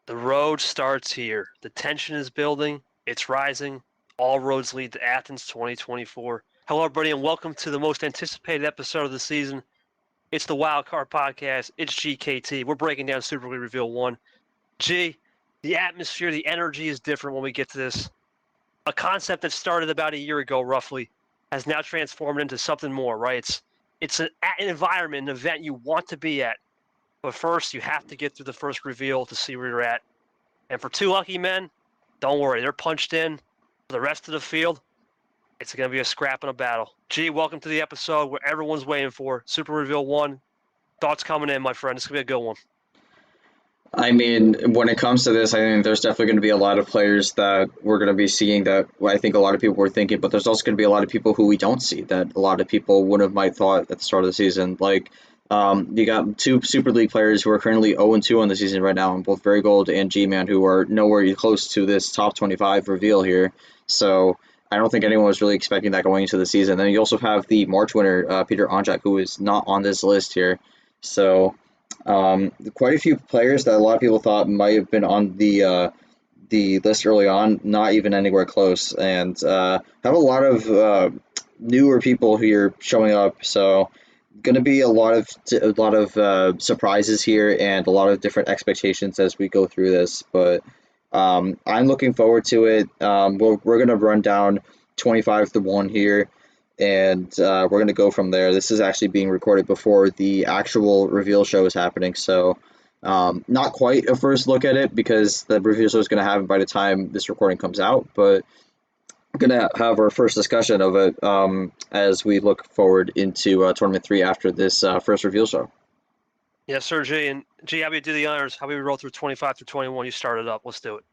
The road starts here. The tension is building. It's rising. All roads lead to Athens 2024. Hello, everybody, and welcome to the most anticipated episode of the season. It's the Wildcard Podcast. It's GKT. We're breaking down Super League Reveal 1. G, the atmosphere, the energy is different when we get to this. A concept that started about a year ago, roughly, has now transformed into something more, right? It's an environment, an event you want to be at. But first, you have to get through the first reveal to see where you're at. And for two lucky men, don't worry, they're punched in. For the rest of the field, it's going to be a scrap and a battle. G, welcome to the episode where everyone's waiting for. Super Reveal 1. Thoughts coming in, my friend. It's going to be a good one. I mean, when it comes to this, I think there's definitely going to be a lot of players that we're going to be seeing that I think a lot of people were thinking, but there's also going to be a lot of people who we don't see that a lot of people would have might thought at the start of the season. You got two Super League players who are currently 0-2 on the season right now, and both Very Gold and G-Man, who are nowhere close to this top 25 reveal here. So I don't think anyone was really expecting that going into the season. Then you also have the March winner, Peter Anjak, who is not on this list here. So quite a few players that a lot of people thought might have been on the list early on, not even anywhere close, and have a lot of newer people here showing up. So going to be a lot of surprises here and a lot of different expectations as we go through this. But I'm looking forward to it. We're going to run down 25-1 here, and we're going to go from there. This is actually being recorded before the actual reveal show is happening, so not quite a first look at it because the reveal show is going to happen by the time this recording comes out, but we're going to have our first discussion of it as we look forward into Tournament 3 after this first reveal show. Yes, sir, G. And G, how about you do the honors? How about we roll through 25 through 21? You started up. Let's do it.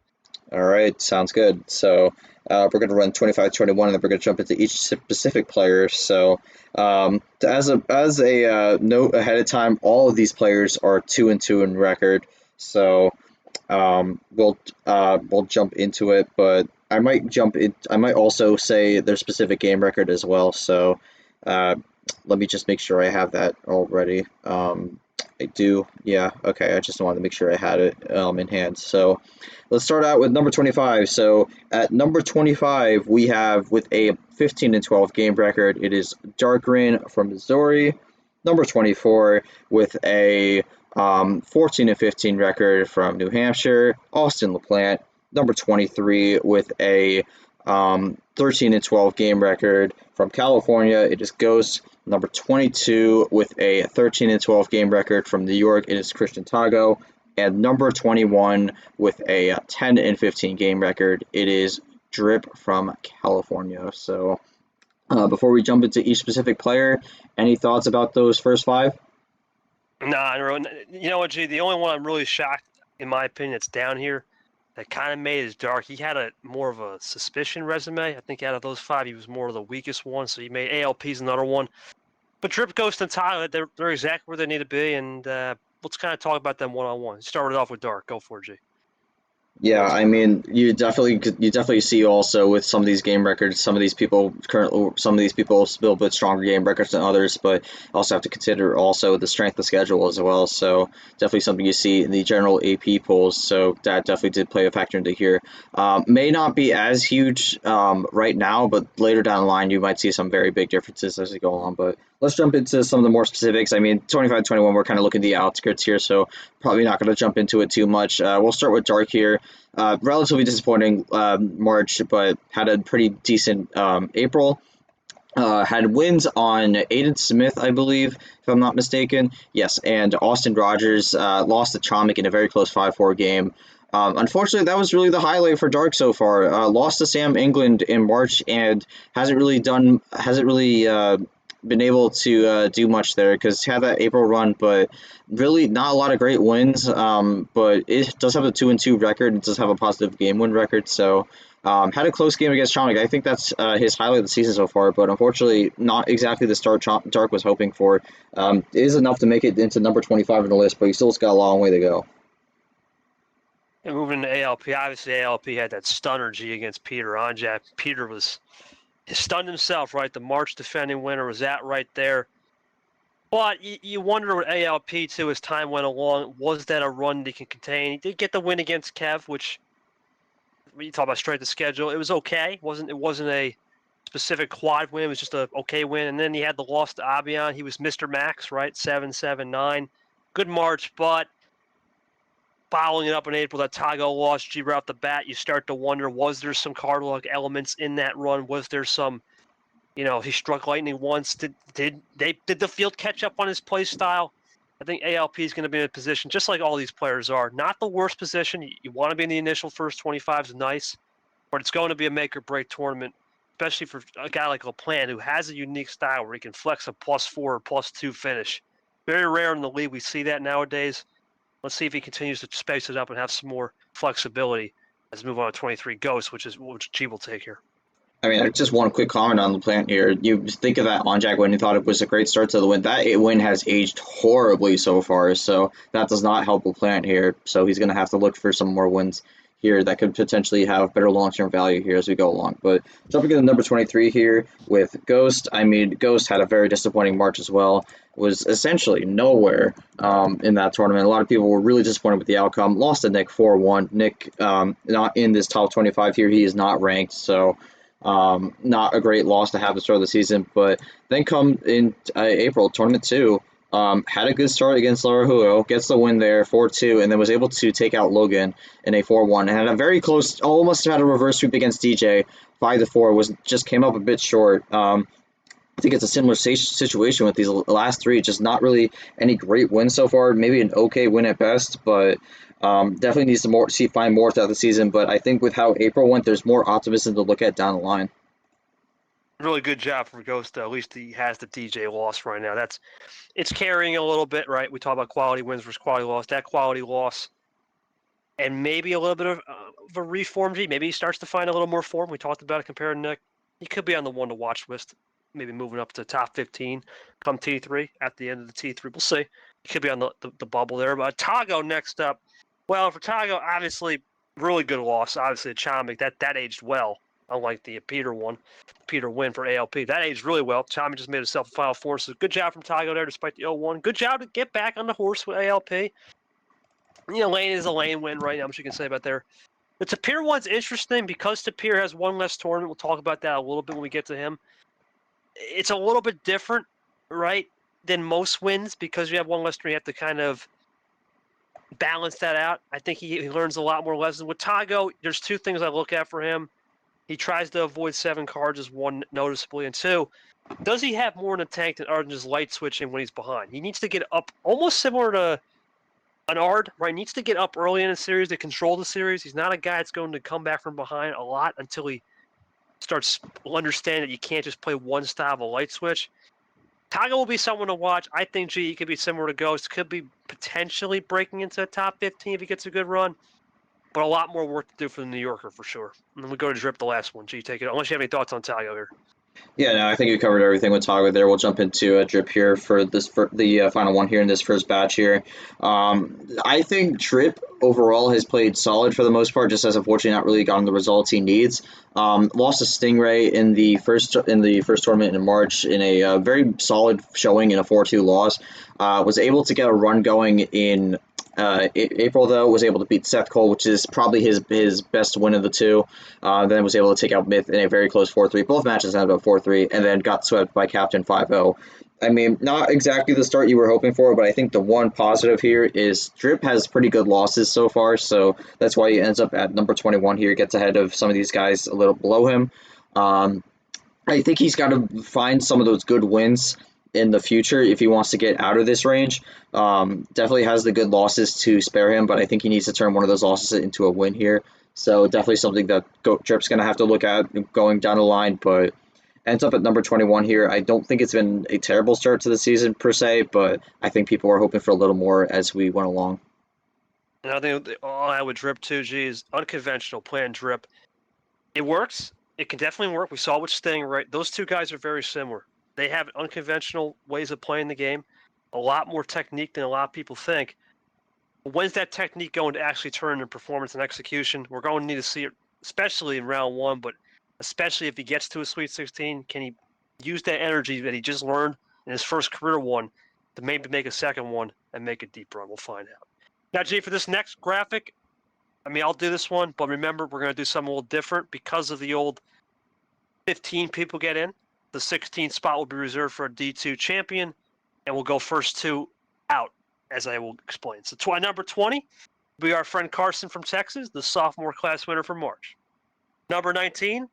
All right, sounds good. So we're going to run 25-21, and then we're going to jump into each specific player. So as a note ahead of time, all of these players are 2-2 in record. So we'll jump into it, but I might also say their specific game record as well. So let me just make sure I have that already. I do. Yeah. Okay. I just wanted to make sure I had it in hand. So let's start out with number 25. So at number 25, we have with a 15-12 game record, it is Darkrin from Missouri. Number 24 with a 14-15 record from New Hampshire, Austin LaPlante. Number 23 with a 13-12 game record from California, it is Ghost. Number 22 with a 13-12 game record from New York, it is Christian Tago. And number 21 with a 10-15 game record, it is Drip from California. So before we jump into each specific player, any thoughts about those first five? Nah, you know what, G? The only one I'm really shocked, in my opinion, that's down here that kind of made is Dark. He had a more of a suspicion resume. I think out of those five, he was more of the weakest one. So he made ALP's another one. But Drip, Ghost, and Tyler, they're exactly where they need to be. And let's kind of talk about them one-on-one. Started off with Dark. Go for it, G. Yeah, I mean, you definitely see also with some of these game records, some of these people still a bit stronger game records than others, but also have to consider also the strength of schedule as well. So definitely something you see in the general AP polls. So that definitely did play a factor into here. May not be as huge right now, but later down the line you might see some very big differences as we go on. But let's jump into some of the more specifics. I mean, 25-21, we're kind of looking at the outskirts here, so probably not going to jump into it too much. We'll start with Dark here. Relatively disappointing March, but had a pretty decent April. Had wins on Aiden Smith, I believe, if I'm not mistaken. Yes, and Austin Rogers lost to Chomik in a very close 5-4 game. Unfortunately, that was really the highlight for Dark so far. Lost to Sam England in March and hasn't really been able to do much there because had that April run, but really not a lot of great wins. But it does have a 2-2 record. It does have a positive game win record. So had a close game against Chomik. I think that's his highlight of the season so far. But unfortunately, not exactly the start Dark was hoping for. It is enough to make it into number 25 on the list, but he still's got a long way to go. And moving to ALP, obviously ALP had that stunner G against Peter Anjak. Peter was stunned himself, right? The March defending winner was that right there. But you wonder with ALP too as time went along, was that a run they can contain? He did get the win against Kev, which when you talk about strength of schedule, it was okay. It wasn't a specific quad win, it was just a okay win. And then he had the loss to Abian. He was Mr. Max, right? 7-7-9. Good March, but following it up in April, that Tago loss, G right off the bat, you start to wonder, was there some card luck elements in that run? Was there some, he struck lightning once. Did the field catch up on his play style? I think ALP is going to be in a position, just like all these players are, not the worst position. You want to be in the initial first 25 is nice, but it's going to be a make or break tournament, especially for a guy like LaPlante who has a unique style where he can flex a +4 or +2 finish. Very rare in the league. We see that nowadays. Let's see if he continues to space it up and have some more flexibility as we move on to 23 Ghosts, which G will take here. I mean, just one quick comment on the plant here. You think of that on-jack win, you thought it was a great start to the win. That win has aged horribly so far, so that does not help the plant here. So he's going to have to look for some more wins here that could potentially have better long-term value here as we go along. But jumping into number 23 here with Ghost, I mean, Ghost had a very disappointing March as well. Was essentially nowhere in that tournament. A lot of people were really disappointed with the outcome. Lost to Nick 4-1. Nick not in this top 25 here. He is not ranked, so not a great loss to have at the start of the season. But then come in April, tournament 2, had a good start against Larahuo, gets the win there, 4-2, and then was able to take out Logan in a 4-1, and had a very close, almost had a reverse sweep against DJ, 5-4, just came up a bit short. I think it's a similar situation with these last three, just not really any great wins so far, maybe an okay win at best, but definitely needs to find more throughout the season. But I think with how April went, there's more optimism to look at down the line. Really good job for Ghost, though. At least he has the DJ loss right now. It's carrying a little bit, right? We talk about quality wins versus quality loss. That quality loss, and maybe a little bit of a reform. Maybe he starts to find a little more form. We talked about it compared to Nick. He could be on the one to watch list. Maybe moving up to top 15 come T3 at the end of the T3. We'll see. He could be on the bubble there. But Tago next up. Well, for Tago, obviously, really good loss. Obviously, Chomik, that aged well, unlike the Peter win for ALP. That aged really well. Chomik just made himself a Final Four. So good job from Tago there despite the 0-1. Good job to get back on the horse with ALP. Lane is a lane win right now, what you can say about there. The Tapir one's interesting because Tapir has one less tournament. We'll talk about that a little bit when we get to him. It's a little bit different, right, than most wins because you have one less tournament. You have to kind of balance that out. I think he learns a lot more lessons. With Tago, there's two things I look at for him. He tries to avoid 7 cards as one noticeably, and 2, does he have more in the tank than just light switching when he's behind? He needs to get up almost similar to an Ard, right? He needs to get up early in a series to control the series. He's not a guy that's going to come back from behind a lot until he starts understanding that you can't just play one style of a light switch. Tago will be someone to watch. I think G could be similar to Ghost. Could be potentially breaking into the top 15 if he gets a good run. But a lot more work to do for the New Yorker for sure. And then we go to Drip, the last one. G, take it. Unless you have any thoughts on Tago here. Yeah, no, I think you covered everything with Tago there. We'll jump into a Drip here for the final one here in this first batch here. I think Drip overall has played solid for the most part, just as unfortunately not really gotten the results he needs. Lost to Stingray in the first tournament in March in a very solid showing in a 4-2 loss. Was able to get a run going in April, though, was able to beat Seth Cole, which is probably his best win of the two. Then was able to take out Myth in a very close 4-3. Both matches ended up 4-3, and then got swept by Captain 5-0. I mean, not exactly the start you were hoping for, but I think the one positive here is Drip has pretty good losses so far, so that's why he ends up at number 21 here, gets ahead of some of these guys a little below him. I think he's got to find some of those good wins in the future if he wants to get out of this range. Definitely has the good losses to spare him, but I think he needs to turn one of those losses into a win here. So definitely something that Drip's going to have to look at going down the line, but ends up at number 21 here. I don't think it's been a terrible start to the season per se, but I think people are hoping for a little more as we went along. And I think all I would Drip 2G is unconventional plan Drip. It works. It can definitely work. We saw with Sting, right? Those two guys are very similar. They have unconventional ways of playing the game, a lot more technique than a lot of people think. When's that technique going to actually turn into performance and execution? We're going to need to see it, especially in round 1, but especially if he gets to a Sweet 16, can he use that energy that he just learned in his first career one to maybe make a second one and make a deep run. We'll find out. Now, G, for this next graphic, I mean, I'll do this one, but remember, we're going to do something a little different because of the old 15 people get in. The 16th spot will be reserved for a D2 champion, and we'll go first two out, as I will explain. So number 20 will be our friend Carson from Texas, the sophomore class winner for March. Number 19,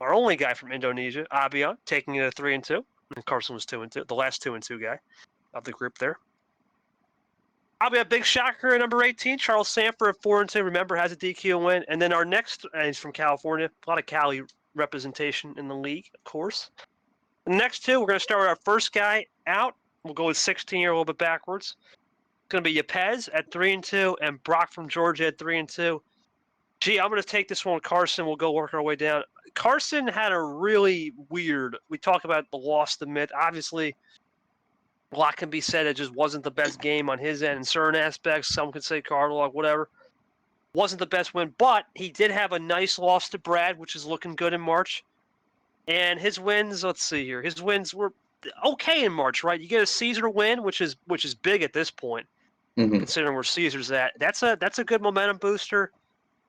our only guy from Indonesia, Abian, taking it at 3-2. And Carson was 2-2, the last 2-2 guy of the group there. I'll be a big shocker at number 18, Charles Sanford at 4-2. Remember, has a DQ win. And then our next, he's from California. A lot of Cali representation in the league, of course. The next two, we're going to start with our first guy out. We'll go with 16 here, a little bit backwards. It's going to be Yepez at 3-2 and Brock from Georgia at 3-2. Gee, I'm going to take this one with Carson. We'll go work our way down. Carson had a really weird, we talk about the loss to Mitt. Obviously, a lot can be said. It just wasn't the best game on his end in certain aspects. Some could say Cardinal, whatever. Wasn't the best win, but he did have a nice loss to Brad, which is looking good in March. And his wins, let's see here. His wins were okay in March, right? You get a Caesar win, which is big at this point, considering where Caesar's at. That's a good momentum booster.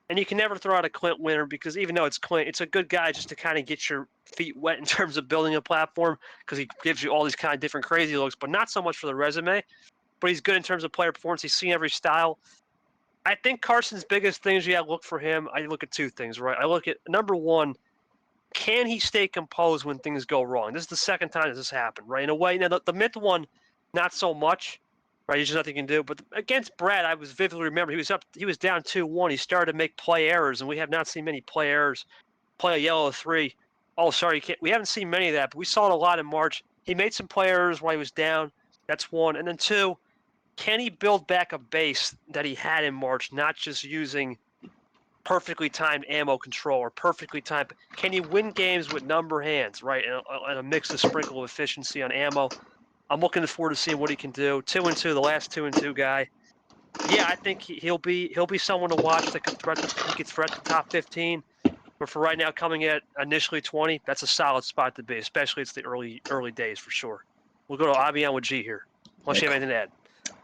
And you can never throw out a Clint winner because even though it's Clint, it's a good guy just to kind of get your feet wet in terms of building a platform because he gives you all these kind of different crazy looks, but not so much for the resume. But he's good in terms of player performance. He's seen every style. I think Carson's biggest things you got to look for him. I look at two things, right? I look at number one, can he stay composed when things go wrong? This is the second time this has happened, right? In a way, now the Myth one, not so much. Right, there's nothing he can do. But against Brad, I was vividly remember he was down 2-1. He started to make play errors, and we have not seen many play errors. Play a yellow 3. Oh, sorry, we haven't seen many of that, but we saw it a lot in March. He made some play errors while he was down. That's one. And then two, can he build back a base that he had in March, not just using perfectly timed ammo control or perfectly timed? Can he win games with number hands, right, and a mix of sprinkle of efficiency on ammo? I'm looking forward to seeing what he can do. 2-2, the last 2-2 guy. Yeah, I think he'll be someone to watch that could threat the top 15. But for right now, coming at initially 20, that's a solid spot to be, especially it's the early days for sure. We'll go to Abian with G here. Unless you have anything to add.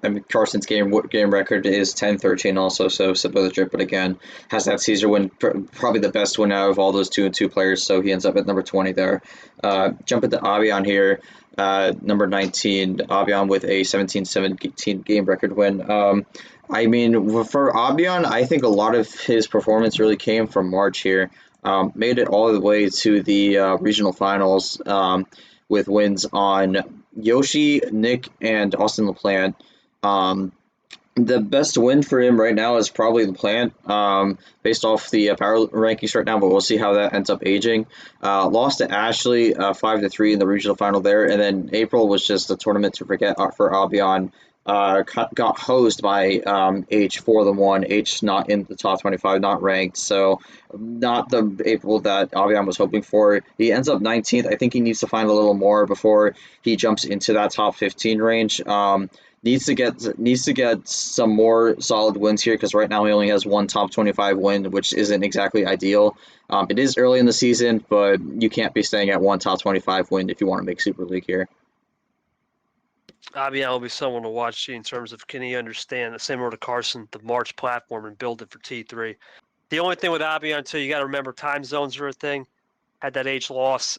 I mean, Carson's game record is 10-13 also, so similar to Drip, but again, has that Caesar win, probably the best win out of all those 2-2 players, so he ends up at number 20 there. Jump into Abian here, number 19, Abian with a 17-17 game record win. I mean, for Abian, I think a lot of his performance really came from March here. Made it all the way to the regional finals with wins on Yoshi, Nick, and Austin LaPlante. The best win for him right now is probably LaPlante, based off the power rankings right now, but we'll see how that ends up aging. Lost to Ashley 5-3 in the regional final there, and then April was just a tournament to forget for Abian. Got hosed by H 4-1. H not in the top 25, not ranked, so not the April that Abian was hoping for. He ends up 19th. I think he needs to find a little more before he jumps into that top 15 range. Needs to get some more solid wins here because right now he only has one top 25 win, which isn't exactly ideal. It is early in the season, but you can't be staying at one top 25 win if you want to make Super League here. Abian will be someone to watch in terms of can he understand, similar to Carson, the March platform and build it for T3. The only thing with Abian, too, you got to remember time zones are a thing. Had that age loss,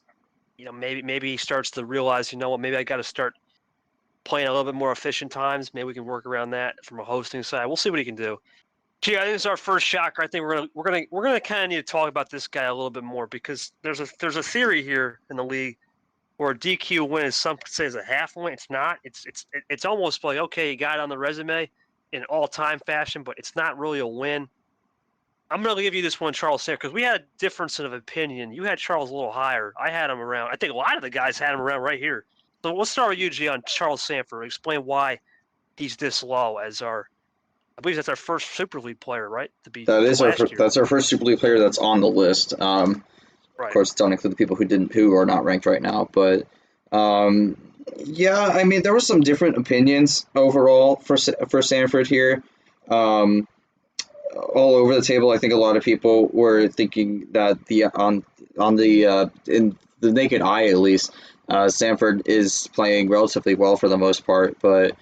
maybe he starts to realize, you know what, maybe I got to start playing a little bit more efficient times. Maybe we can work around that from a hosting side. We'll see what he can do. Gee, I think this is our first shocker. I think we're gonna kind of need to talk about this guy a little bit more because there's a theory here in the league where a DQ win is some could say is a half win. It's not. It's almost like, okay, you got it on the resume in all-time fashion, but it's not really a win. I'm going to give you this one, Charles Sanford, because we had a difference of opinion. You had Charles a little higher. I had him around. I think a lot of the guys had him around right here. So we'll start with you, G, on Charles Sanford. Explain why he's this low as I believe that's our first Super League player, right? That's our first Super League player that's on the list. Right. Of course, don't include the people who are not ranked right now, but yeah, I mean there were some different opinions overall for Sanford here, all over the table. I think a lot of people were thinking that in the naked eye at least, Sanford is playing relatively well for the most part, but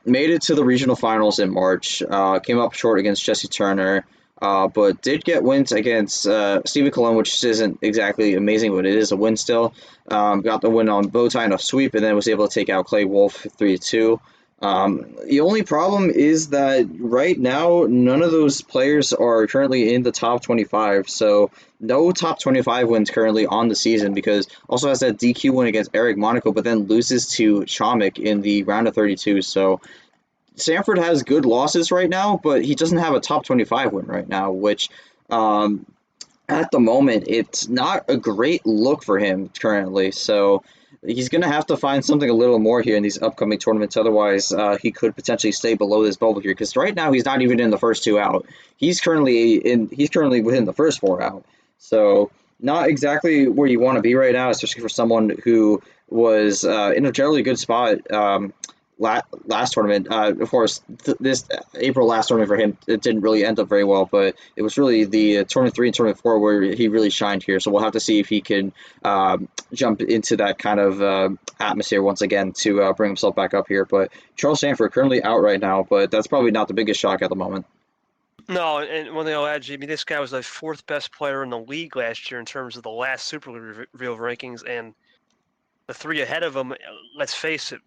made it to the regional finals in March. Came up short against Jesse Turner, but did get wins against Stephen Cologne, which isn't exactly amazing, but it is a win still. Got the win on bow tie and a sweep, and then was able to take out Clay Wolf 3-2. The only problem is that right now, none of those players are currently in the top 25. So no top 25 wins currently on the season because also has that DQ win against Eric Monaco, but then loses to Chomik in the round of 32. So Sanford has good losses right now, but he doesn't have a top 25 win right now, which at the moment, it's not a great look for him currently. So he's going to have to find something a little more here in these upcoming tournaments. Otherwise, he could potentially stay below this bubble here because right now he's not even in the first two out. He's currently within the first four out. So not exactly where you want to be right now, especially for someone who was in a generally good spot last tournament. Of course, this April last tournament for him, it didn't really end up very well, but it was really the tournament 3 and tournament 4 where he really shined here. So we'll have to see if he can jump into that kind of atmosphere once again to bring himself back up here. But Charles Sanford currently out right now, but that's probably not the biggest shock at the moment. No, and when they'll add Jimmy, this guy was the fourth best player in the league last year in terms of the last Super League real rankings, and the three ahead of him, let's face it,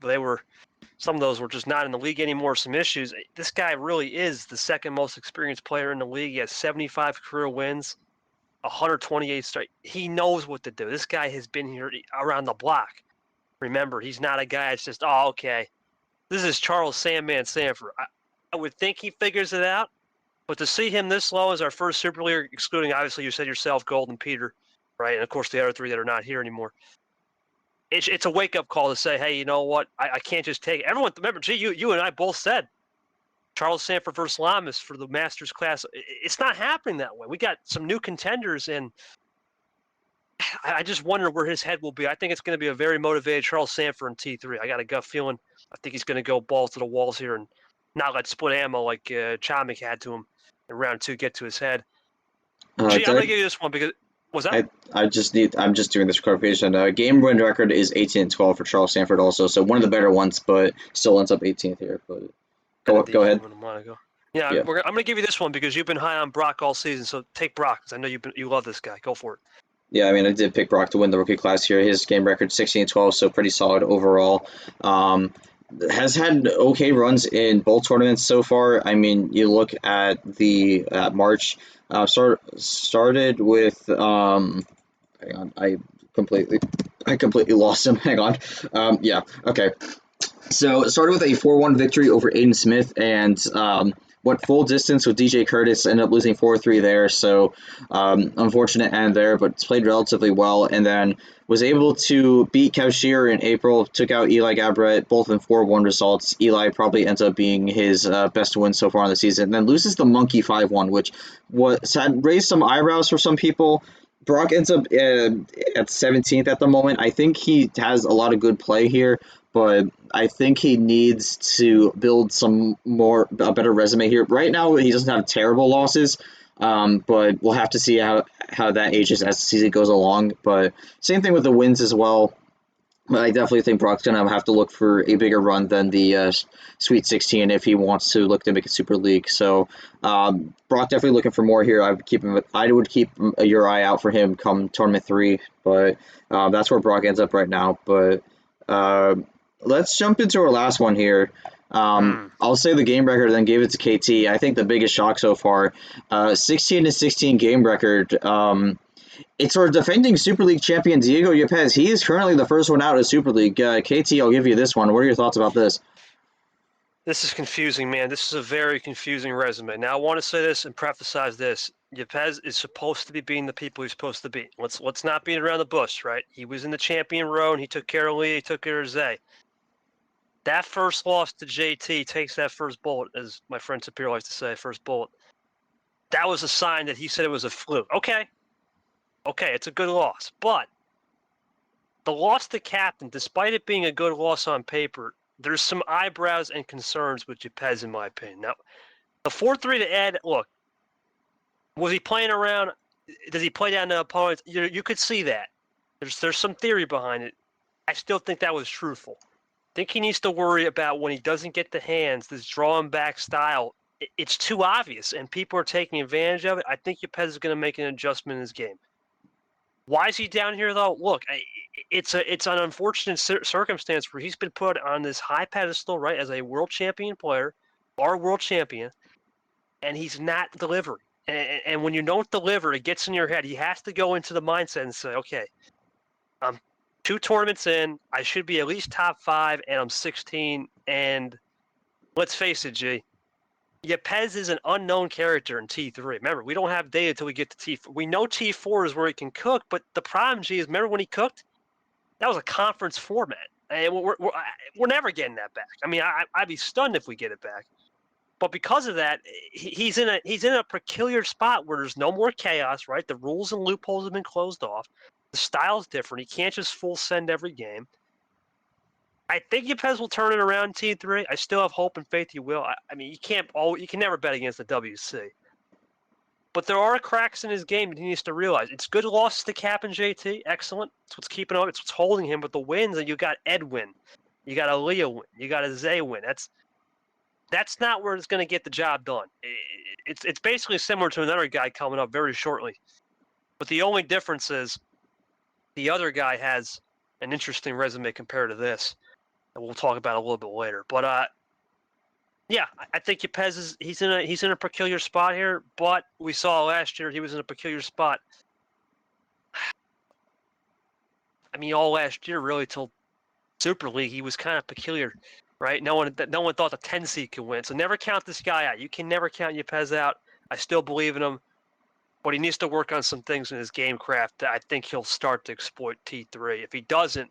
some of those were just not in the league anymore, some issues. This guy really is the second most experienced player in the league. He has 75 career wins, 128 straight. He knows what to do. This guy has been here around the block. Remember, he's not a guy that's just, oh, okay. This is Charles Sandman Sanford. I would think he figures it out, but to see him this low as our first Super League, excluding, obviously, you said yourself, Golden Peter, right? And, of course, the other three that are not here anymore. It's a wake-up call to say, hey, you know what? I can't just take it. Everyone, remember, you and I both said Charles Sanford versus Lamas for the Masters class. It's not happening that way. We got some new contenders, and I just wonder where his head will be. I think it's going to be a very motivated Charles Sanford in T3. I got a gut feeling. I think he's going to go balls to the walls here and not let split ammo like Chomik had to him in round 2 get to his head. I'm going to give you this one because was that? I'm just doing this clarification. Game win record is 18-12 for Charles Sanford also, so one of the better ones, but still ends up 18th here. But go ahead. Yeah. I'm going to give you this one because you've been high on Brock all season, so take Brock because I know you love this guy. Go for it. Yeah, I mean, I did pick Brock to win the rookie class here. His game record 16-12, so pretty solid overall. Has had okay runs in both tournaments so far. I mean, you look at the March. Started with hang on, I completely lost him. Hang on. Yeah, okay. So it started with a 4-1 victory over Aiden Smith and went full distance with DJ Curtis, ended up losing 4-3 there. So unfortunate end there, but played relatively well. And then was able to beat Kev Shearer in April, took out Eli Gabret, both in 4-1 results. Eli probably ends up being his best win so far in the season. And then loses the Monkey 5-1, which had raised some eyebrows for some people. Brock ends up at 17th at the moment. I think he has a lot of good play here, but I think he needs to build a better resume here. Right now, he doesn't have terrible losses, but we'll have to see how that ages as the season goes along. But same thing with the wins as well. But I definitely think Brock's going to have to look for a bigger run than the Sweet 16 if he wants to look to make a Super League. So Brock definitely looking for more here. I would keep your eye out for him come Tournament 3. But that's where Brock ends up right now. But let's jump into our last one here. I'll say the game record, then give it to KT. I think the biggest shock so far, 16-16 game record. It's our defending Super League champion, Diego Yepes. He is currently the first one out of Super League. KT, I'll give you this one. What are your thoughts about this? This is confusing, man. This is a very confusing resume. Now, I want to say this and preface this. Yepes is supposed to be being the people he's supposed to be. Let's not beat around the bush, right? He was in the champion row, and he took care of Lee, he took care of Zay. That first loss to JT takes that first bullet, as my friend Sapir likes to say, first bullet. That was a sign that he said it was a fluke. Okay, it's a good loss. But the loss to Captain, despite it being a good loss on paper, there's some eyebrows and concerns with Yepes, in my opinion. Now, the 4-3 to Ed, look, was he playing around? Does he play down to opponents? You could see that. There's some theory behind it. I still think that was truthful. I think he needs to worry about when he doesn't get the hands, this drawing back style. It's too obvious, and people are taking advantage of it. I think Yepez is going to make an adjustment in his game. Why is he down here, though? Look, it's an unfortunate circumstance where he's been put on this high pedestal, right, as a world champion player, our world champion, and he's not delivering. And when you don't deliver, it gets in your head. He has to go into the mindset and say, okay, I'm 2 tournaments in. I should be at least top 5, and I'm 16. And let's face it, G. Yepez is an unknown character in T3. Remember, we don't have data until we get to T4. We know T4 is where he can cook, but the problem, G, is remember when he cooked? That was a conference format. And we're never getting that back. I mean, I'd be stunned if we get it back. But because of that, he's in a peculiar spot where there's no more chaos, right? The rules and loopholes have been closed off. The style's different. He can't just full send every game. I think Yepez will turn it around in T3. I still have hope and faith he will. I mean, you can never bet against the WC. But there are cracks in his game that he needs to realize. It's good losses to Cap and JT. Excellent. It's what's keeping him. It's what's holding him. But the wins, and you got Ed win. You got a Leo win. You got a Zay win. That's not where it's going to get the job done. It's basically similar to another guy coming up very shortly. But the only difference is the other guy has an interesting resume compared to this. And we'll talk about it a little bit later. But yeah, I think Yepez he's in a peculiar spot here. But we saw last year he was in a peculiar spot. I mean, all last year really till Super League he was kind of peculiar, right? No one thought the 10 seed could win. So never count this guy out. You can never count Yepez out. I still believe in him, but he needs to work on some things in his game craft that I think he'll start to exploit T3. If he doesn't,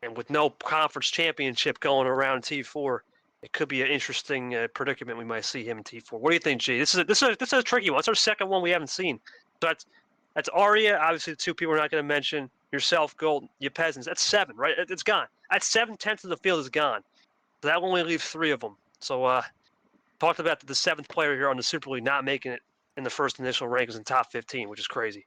and with no conference championship going around T4, it could be an interesting predicament we might see him in T4. What do you think, G? This is a tricky one. It's our second one we haven't seen. So that's Arya. Obviously, the 2 people we're not going to mention. Yourself, Gold, Yepez. That's 7, right? It's gone. That's 7/10 of the field is gone. So that only leaves 3 of them. So talked about the 7th player here on the Super League not making it in the first initial rankings in top 15, which is crazy.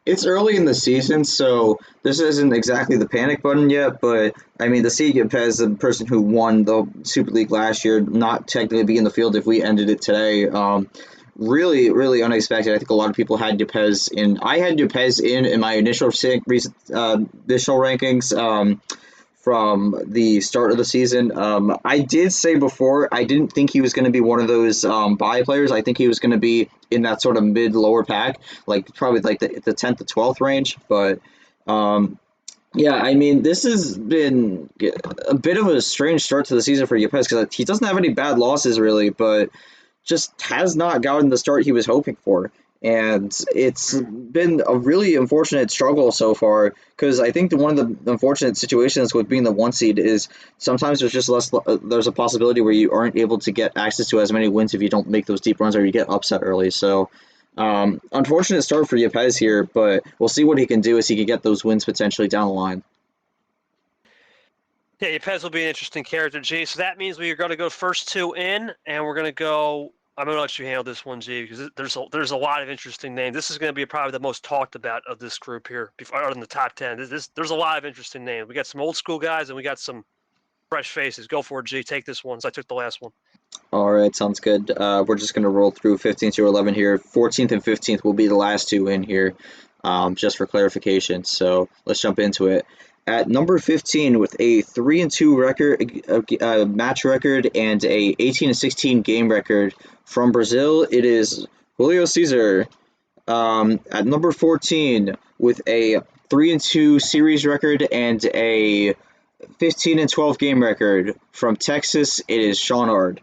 It's early in the season, so this isn't exactly the panic button yet, but I mean, to see Yepez, the person who won the Super League last year, not technically be in the field if we ended it today, really, really unexpected. I think a lot of people had Yepez in. I had Yepez in my initial rankings from the start of the season. I did say before I didn't think he was going to be one of those buy players. I think he was going to be in that sort of mid-lower pack, like probably like the 10th to 12th range. But yeah, I mean, this has been a bit of a strange start to the season for Yepez because he doesn't have any bad losses really, but just has not gotten the start he was hoping for. And it's been a really unfortunate struggle so far because I think one of the unfortunate situations with being the 1 seed is sometimes there's just there's a possibility where you aren't able to get access to as many wins if you don't make those deep runs or you get upset early. So unfortunate start for Yepez here, but we'll see what he can do as he can get those wins potentially down the line. Yeah, Yepez will be an interesting character, G. So that means we are going to go first 2 in, and we're going to go. I'm going to let you handle this one, G, because there's a lot of interesting names. This is going to be probably the most talked about of this group here, other than the top 10. There's a lot of interesting names. We got some old school guys, and we got some fresh faces. Go for it, G. Take this one, so I took the last one. All right, sounds good. We're just going to roll through 15th to 11 here. 14th and 15th will be the last 2 in here, just for clarification. So let's jump into it. At number 15, with a 3-2 record, match record, and a 18-16 game record from Brazil, it is Julio Cesar. At number 14, with a 3-2 series record and a 15-12 game record from Texas, it is Sean Ard.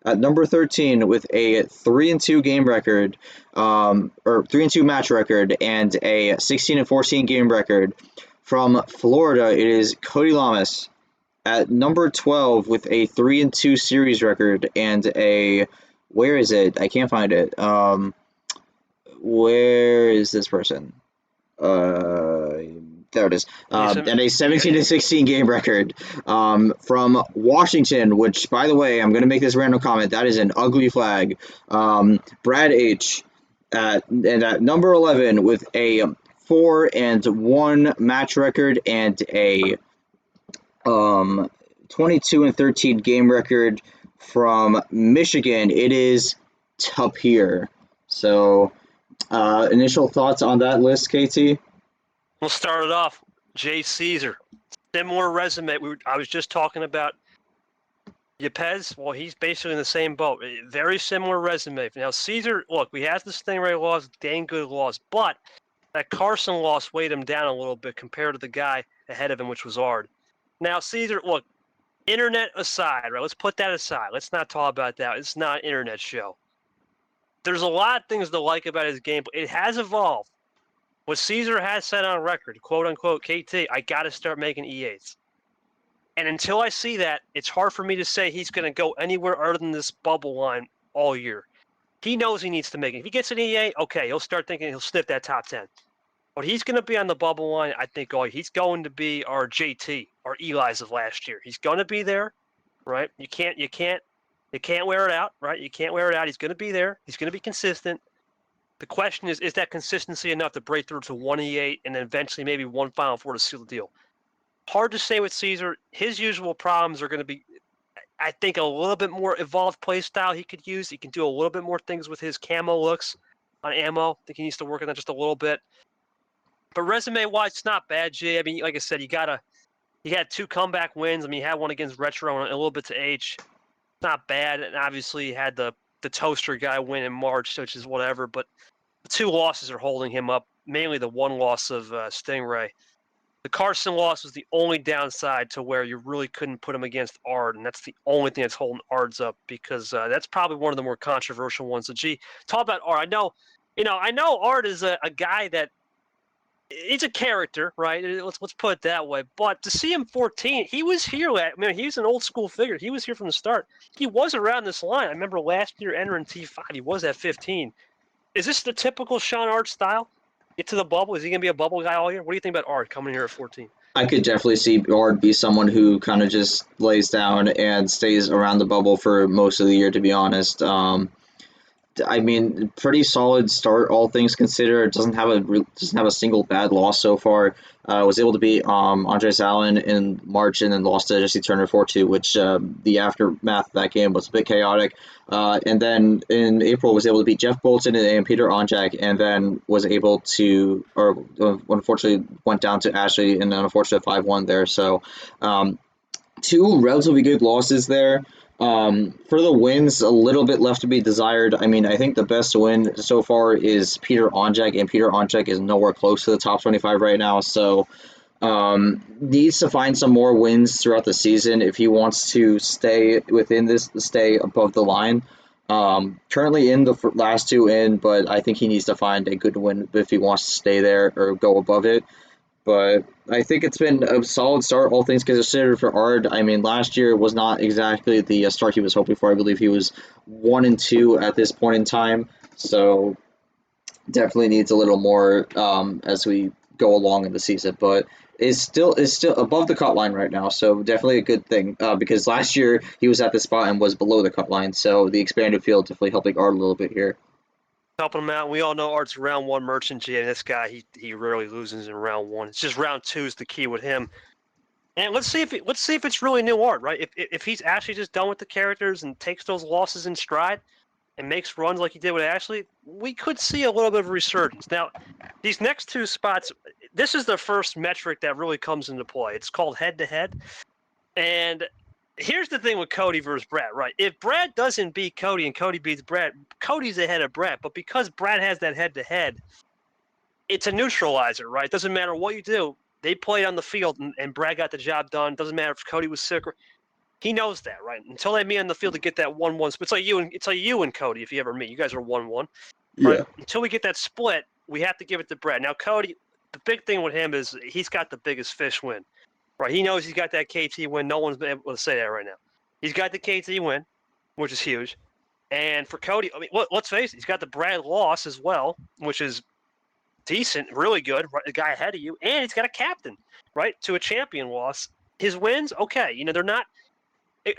At number 13, with a 3-2 game record, or 3-2 match record, and a 16-14 game record from Florida, it is Cody Lamas. At number 12, with a 3-2 series record and a, where is it? I can't find it. Where is this person? There it is. And a 17-16 game record from Washington, which, by the way, I'm going to make this random comment. That is an ugly flag. Brad H. At number 11 with a 4-1 match record and a Um, 22-13 game record from Michigan. It is top here. So, initial thoughts on that list, KT? We'll start it off. Jay Caesar, similar resume. I was just talking about Yepez. Well, he's basically in the same boat. Very similar resume. Now, Caesar, look, we have the Stingray loss, dang good loss, but that Carson loss weighed him down a little bit compared to the guy ahead of him, which was Ard. Now, Caesar, look, internet aside, right? Let's put that aside. Let's not talk about that. It's not an internet show. There's a lot of things to like about his game, but it has evolved. What Caesar has said on record, quote unquote, KT, I got to start making E8s. And until I see that, it's hard for me to say he's going to go anywhere other than this bubble line all year. He knows he needs to make it. If he gets an E8, okay, he'll start thinking he'll sniff that top 10. But he's going to be on the bubble line, I think, he's going to be our JT, our Eli's of last year. He's going to be there, right? You can't wear it out, right? You can't wear it out. He's going to be there. He's going to be consistent. The question is that consistency enough to break through to 1 E8 and then eventually maybe one Final Four to seal the deal? Hard to say with Caesar. His usual problems are going to be, I think, a little bit more evolved play style he could use. He can do a little bit more things with his camo looks on ammo. I think he needs to work on that just a little bit. But resume-wise, it's not bad, G. I mean, like I said, you had 2 comeback wins. I mean, you had one against Retro and a little bit to H. It's not bad. And obviously, you had the Toaster guy win in March, which is whatever. But the 2 losses are holding him up, mainly the 1 loss of Stingray. The Carson loss was the only downside to where you really couldn't put him against Ard, and that's the only thing that's holding Ard's up because that's probably one of the more controversial ones. So, G, talk about Ard. I know Ard is a guy that he's a character, right? Let's put it that way. But to see him 14, he was here. He's an old school figure. He was here from the start. He was around this line. I remember last year entering T5, he was at 15. Is this the typical Sean Ard style? Get to the bubble. Is he going to be a bubble guy all year? What do you think about Ard coming here at 14? I could definitely see Ard be someone who kind of just lays down and stays around the bubble for most of the year, to be honest. I mean, pretty solid start, all things considered. Doesn't have a single bad loss so far. Was able to beat Andres Allen in March and then lost to Jesse Turner 4-2, which the aftermath of that game was a bit chaotic. And then in April was able to beat Jeff Bolton and Peter Onjak, and then was able to, or unfortunately went down to Ashley in an unfortunate 5-1 there. So 2 relatively good losses there. For the wins, a little bit left to be desired. I mean, I think the best win so far is Peter Onjak, and Peter Onjak is nowhere close to the top 25 right now, so needs to find some more wins throughout the season if he wants to stay above the line. Currently in the last 2 in, but I think he needs to find a good win if he wants to stay there or go above it. But I think it's been a solid start, all things considered, for Ard. I mean, last year was not exactly the start he was hoping for. I believe he was 1-2 at this point in time, so definitely needs a little more as we go along in the season. But is still above the cut line right now, so definitely a good thing because last year he was at this spot and was below the cut line. So the expanded field definitely helping Ard a little bit here. Helping him out. We all know Art's round 1 merchant, G, and this guy, he rarely loses in round 1. It's just round 2 is the key with him. And let's see if it's really new Art, right? If he's actually just done with the characters and takes those losses in stride and makes runs like he did with Ashley, we could see a little bit of a resurgence. Now, these next 2 spots, this is the first metric that really comes into play. It's called head-to-head. And here's the thing with Cody versus Brad, right? If Brad doesn't beat Cody and Cody beats Brad, Cody's ahead of Brad. But because Brad has that head-to-head, it's a neutralizer, right? Doesn't matter what you do. They played on the field, and Brad got the job done. Doesn't matter if Cody was sick. He knows that, right? Until they meet on the field to get that 1-1. It's like you and Cody if you ever meet. You guys are 1-1. Right? Yeah. Until we get that split, we have to give it to Brad. Now, Cody, the big thing with him is he's got the biggest fish win. Right, he knows he's got that KT win. No one's been able to say that right now. He's got the KT win, which is huge. And for Cody, I mean, let's face it, he's got the Brad loss as well, which is decent, really good. Right, the guy ahead of you, and he's got a captain, right, to a champion loss. His wins, okay, they're not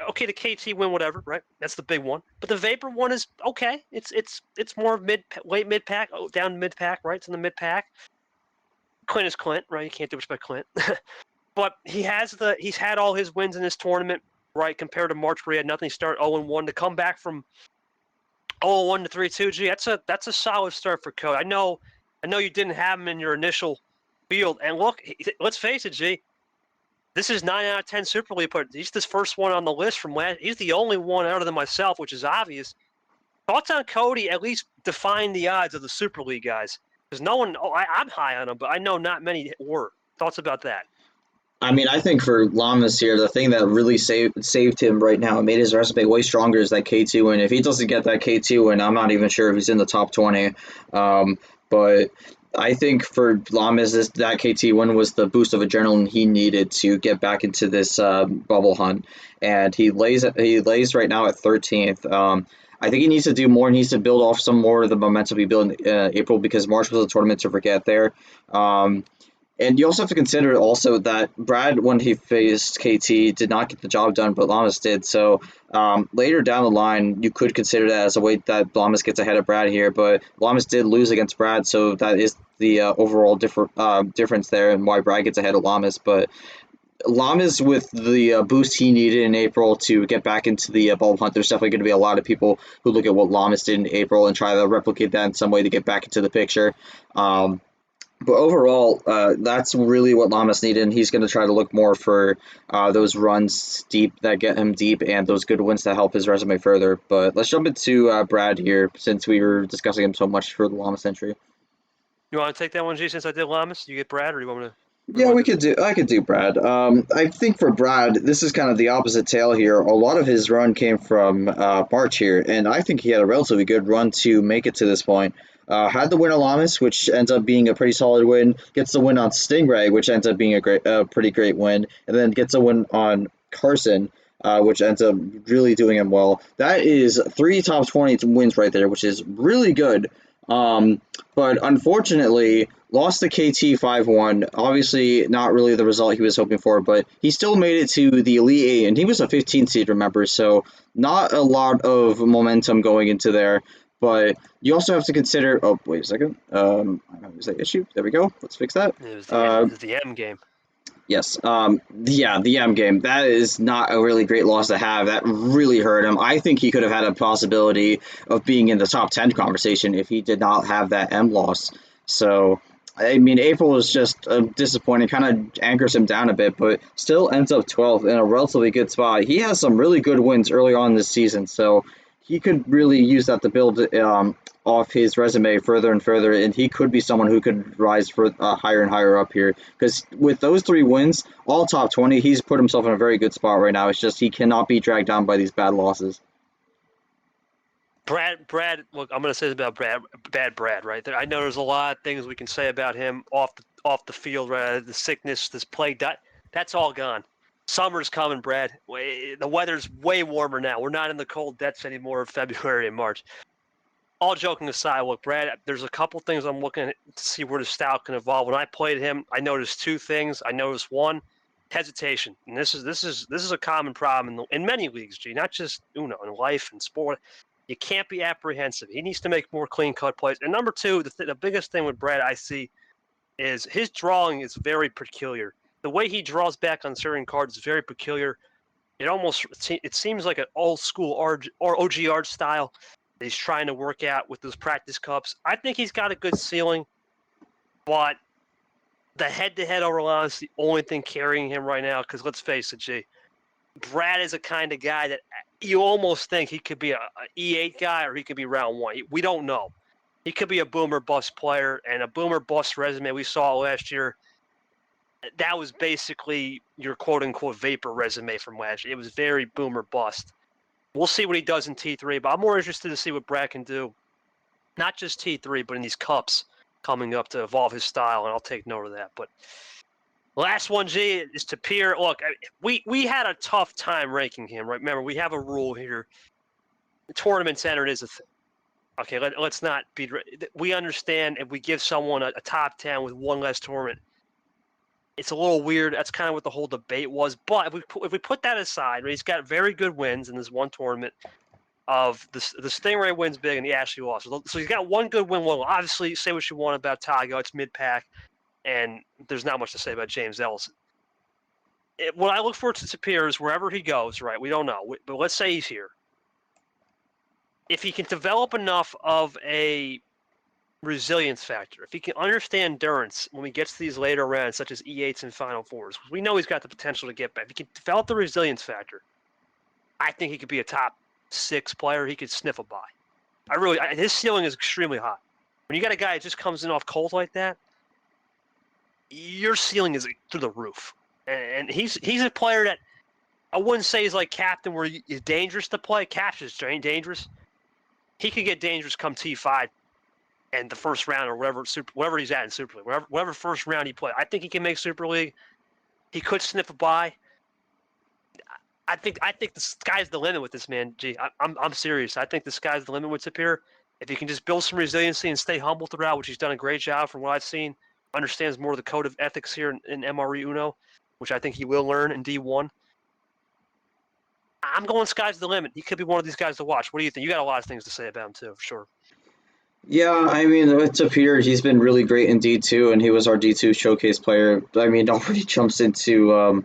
okay. The KT win, whatever, right? That's the big one. But the Vapor one is okay. It's more late mid pack, down mid pack, right? It's in the mid pack. Clint is Clint, right? You can't do much by Clint. But he's had all his wins in this tournament, right? Compared to March where he had nothing. Start 0-1 to come back from 0-1 to 3-2. Gee, that's a solid start for Cody. I know you didn't have him in your initial field, and look, let's face it, G. This is 9 out of 10 Super League, but he's the first one on the list from last. He's the only one other than myself, which is obvious. Thoughts on Cody? At least define the odds of the Super League guys, because no one. Oh, I'm high on him, but I know not many were. Thoughts about that? I mean, I think for Lamas here, the thing that really saved him right now and made his resume way stronger is that K2 win. If he doesn't get that K2 win, I'm not even sure if he's in the top 20. But I think for Lamas, that KT win was the boost of adrenaline he needed to get back into this bubble hunt, and he lays right now at 13th. I think he needs to do more. He needs to build off some more of the momentum he built in April, because March was a tournament to forget there. And you also have to consider also that Brad, when he faced KT, did not get the job done, but Lamas did. So later down the line, you could consider that as a way that Lamas gets ahead of Brad here. But Lamas did lose against Brad, so that is the overall difference there and why Brad gets ahead of Lamas. But Lamas, with the boost he needed in April to get back into the bubble hunt, there's definitely going to be a lot of people who look at what Lamas did in April and try to replicate that in some way to get back into the picture. But overall, that's really what Lamas needed, and he's going to try to look more for those runs deep that get him deep and those good wins that help his resume further. But let's jump into Brad here, since we were discussing him so much for the Lamas entry. You want to take that one, G? Since I did Lamas, you get Brad, or you want me to? Yeah, I could do Brad. I think for Brad, this is kind of the opposite tale here. A lot of his run came from March here, and I think he had a relatively good run to make it to this point. Had the win on Lamas, which ends up being a pretty solid win. Gets the win on Stingray, which ends up being a pretty great win, and then gets a win on Carson, which ends up really doing him well. That is 3 top 20 wins right there, which is really good. But unfortunately, lost to KT 5-1. Obviously, not really the result he was hoping for, but he still made it to the Elite 8, and he was a 15 seed, remember, so not a lot of momentum going into there. But you also have to consider. Oh, wait a second. Is that issue? There we go. Let's fix that. It was the M game. Yes. The M game. That is not a really great loss to have. That really hurt him. I think he could have had a possibility of being in the top 10 conversation if he did not have that M loss. So, I mean, April was just disappointing. Kind of anchors him down a bit, but still ends up 12th in a relatively good spot. He has some really good wins early on this season, so he could really use that to build off his resume further and further, and he could be someone who could rise for higher and higher up here. Because with those 3 wins, all top 20, he's put himself in a very good spot right now. It's just he cannot be dragged down by these bad losses. Brad, look, I'm going to say this about Brad, right? I know there's a lot of things we can say about him off the field, right? The sickness, this plague, that's all gone. Summer's coming, Brad. The weather's way warmer now. We're not in the cold depths anymore of February and March. All joking aside, look, Brad, there's a couple things I'm looking at to see where the style can evolve. When I played him, I noticed 2 things. I noticed one, hesitation. And this is a common problem in many leagues, G, not just Uno, in life and sport. You can't be apprehensive. He needs to make more clean-cut plays. And number 2, the biggest thing with Brad I see is his drawing is very peculiar. The way he draws back on certain cards is very peculiar. It seems like an old school OGR style that he's trying to work out with those practice cups. I think he's got a good ceiling, but the head-to-head overall is the only thing carrying him right now. Because let's face it, G, Brad is a kind of guy that you almost think he could be a E8 guy or he could be round 1. We don't know. He could be a boomer bust player, and a boomer bust resume we saw last year. That was basically your quote-unquote vapor resume from last year. It was very boomer bust. We'll see what he does in T3, but I'm more interested to see what Brad can do, not just T3, but in these cups coming up to evolve his style, and I'll take note of that. But last one, G, is Tapir. Look, we had a tough time ranking him, right? Remember, we have a rule here. The tournament centered is a thing. Okay, let's not be – we understand if we give someone a top 10 with one less tournament, it's a little weird. That's kind of what the whole debate was. But if we put that aside, right, he's got very good wins in this one tournament. Of the Stingray wins big and the Ashley loss. So he's got one good win. Well, obviously, say what you want about Tago. It's mid-pack, and there's not much to say about James Ellison. What I look for to Tapir is wherever he goes, right? We don't know, but let's say he's here. If he can develop enough of a resilience factor, if he can understand endurance when he gets to these later rounds, such as E8s and Final Fours, we know he's got the potential to get back. If he can develop the resilience factor, I think he could be a top 6 player. He could sniff a bye. His ceiling is extremely high. When you got a guy that just comes in off cold like that, your ceiling is through the roof. And he's a player that I wouldn't say he's like Captain where he's dangerous to play. Cap's is dangerous. He could get dangerous come T5 and the first round or whatever he's at in Super League. Whatever first round he plays. I think he can make Super League. He could sniff a bye. I think the sky's the limit with this man. I'm serious. I think the sky's the limit with Tapir. If he can just build some resiliency and stay humble throughout, which he's done a great job from what I've seen, understands more of the code of ethics here in MRE UNO, which I think he will learn in D1. I'm going sky's the limit. He could be one of these guys to watch. What do you think? You got a lot of things to say about him too, for sure. Yeah, I mean, with Tapir, he's been really great in D2, and he was our D2 showcase player. I mean, nobody jumps into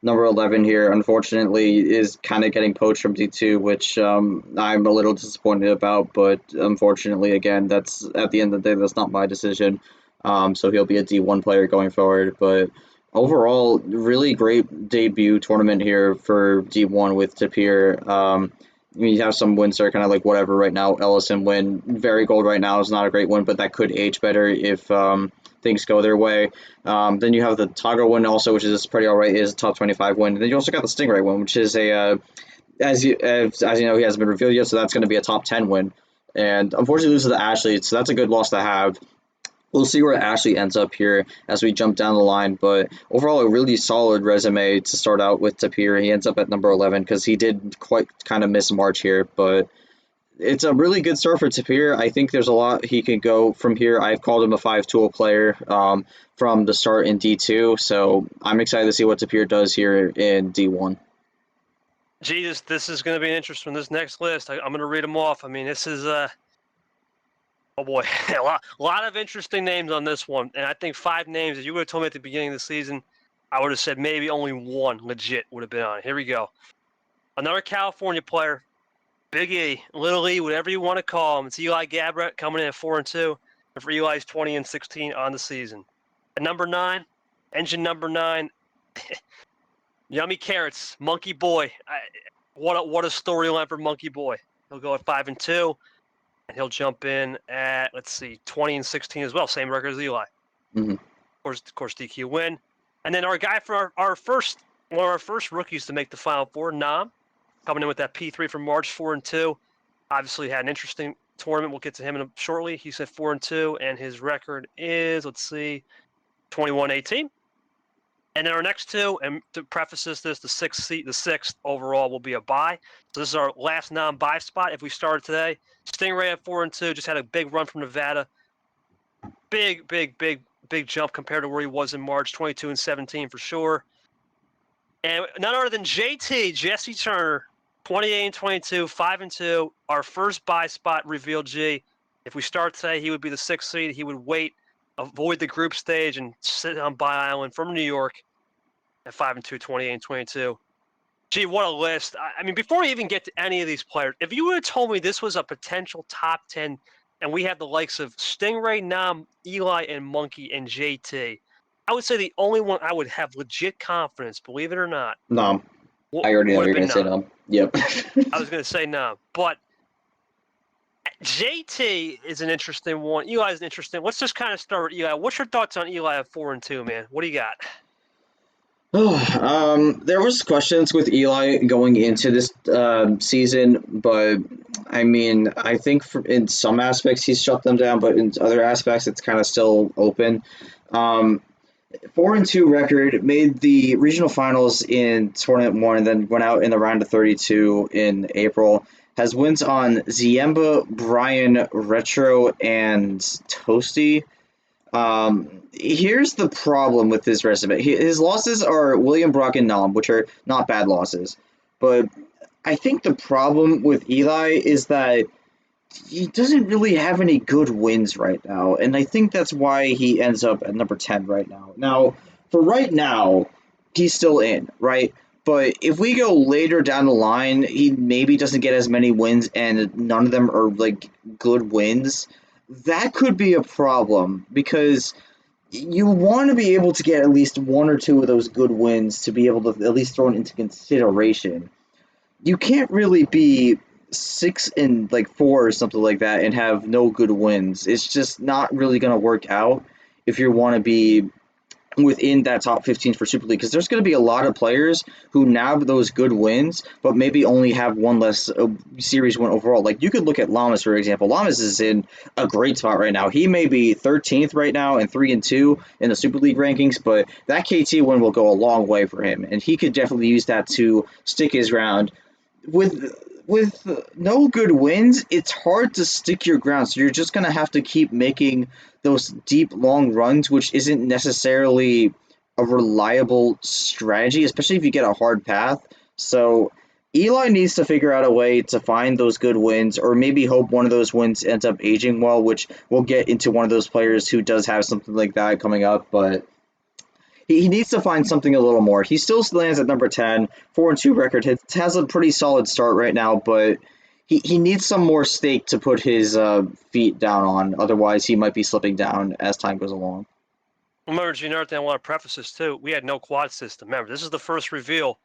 number 11 here, unfortunately, is kind of getting poached from D2, which I'm a little disappointed about. But unfortunately, again, that's at the end of the day, that's not my decision. So he'll be a D1 player going forward. But overall, really great debut tournament here for D1 with Tapir. You have some wins that are kind of like whatever right now. Ellison win. Very Gold right now is not a great win, but that could age better if things go their way. Then you have the Tago win also, which is pretty alright, is a top 25 win. And then you also got the Stingray win, which is as you know, he hasn't been revealed yet, so that's going to be a top 10 win. And unfortunately loses to Ashley, so that's a good loss to have. We'll see where Ashley ends up here as we jump down the line, but overall a really solid resume to start out with Tapir. He ends up at number 11 because he did quite kind of miss March here, but it's a really good start for Tapir. I think there's a lot he can go from here. I've called him a 5-tool player from the start in D2, so I'm excited to see what Tapir does here in D1. Jesus, this is going to be an interesting this next list. I'm going to read them off. I mean, this is oh boy, a lot of interesting names on this one. And I think 5 names, if you would have told me at the beginning of the season, I would have said maybe only one legit would have been on it. Here we go. Another California player, Big E, Little E, whatever you want to call him. It's Eli Gabbert coming in at 4-2. And for Eli's 20-16 on the season. At number 9, engine number 9, Yummy Carrots, Monkey Boy. What a storyline for Monkey Boy. He'll go at 5-2. And he'll jump in at, 20-16 as well. Same record as Eli. Mm-hmm. Of course, DQ win. And then our guy for one of our first rookies to make the Final Four, Nam, coming in with that P3 from March, 4-2. Obviously had an interesting tournament. We'll get to him shortly. He said 4-2, and his record is, 21-18. And then our next two, and to preface this, the sixth overall will be a bye. So this is our last non-bye spot if we started today. Stingray at 4-2, just had a big run from Nevada. Big jump compared to where he was in March, 22-17 for sure. And none other than JT, Jesse Turner, 28-22, 5-2. Our first bye spot revealed, G. If we start today, he would be the 6th seed. He would wait, avoid the group stage, and sit on Bye Island from New York at 5-2, 28-22. Gee, what a list. I mean, before we even get to any of these players, if you would have told me this was a potential top 10 and we had the likes of Stingray, Nam, Eli, and Monkey, and JT, I would say the only one I would have legit confidence, believe it or not. Nam. I already know you're going to say Nam. Yep. I was going to say Nam, but JT is an interesting one. Eli is an interesting. Let's just kind of start with Eli. What's your thoughts on Eli at 4-2, man? What do you got? There was questions with Eli going into this season, but I mean, I think in some aspects he's shut them down, but in other aspects it's kind of still open. 4-2 record, made the regional finals in tournament 1, and then went out in the round of 32 in April. Has wins on Ziemba, Brian, Retro, and Toasty. Here's the problem with his resume. His losses are William, Brock, and Nam, which are not bad losses. But I think the problem with Eli is that he doesn't really have any good wins right now. And I think that's why he ends up at number 10 right now. Now, for right now, he's still in, right? But if we go later down the line, he maybe doesn't get as many wins, and none of them are like good wins. That could be a problem because you want to be able to get at least one or two of those good wins to be able to at least throw it into consideration. You can't really be 6-4 or something like that and have no good wins. It's just not really going to work out if you want to be within that top 15 for Super League, because there's going to be a lot of players who now have those good wins, but maybe only have one less series win overall. Like you could look at Lamas, for example. Lamas is in a great spot right now. He may be 13th right now and 3-2 in the Super League rankings, but that KT win will go a long way for him, and he could definitely use that to stick his ground. With no good wins, it's hard to stick your ground. So you're just gonna have to keep making those deep, long runs, which isn't necessarily a reliable strategy, especially if you get a hard path. So Eli needs to figure out a way to find those good wins, or maybe hope one of those wins ends up aging well, which we'll get into one of those players who does have something like that coming up, but he needs to find something a little more. He still lands at number 10, 4-2 record. He has a pretty solid start right now, but he needs some more stake to put his feet down on. Otherwise, he might be slipping down as time goes along. Remember, Gene, I want to preface this too. We had no quad system. Remember, this is the first reveal.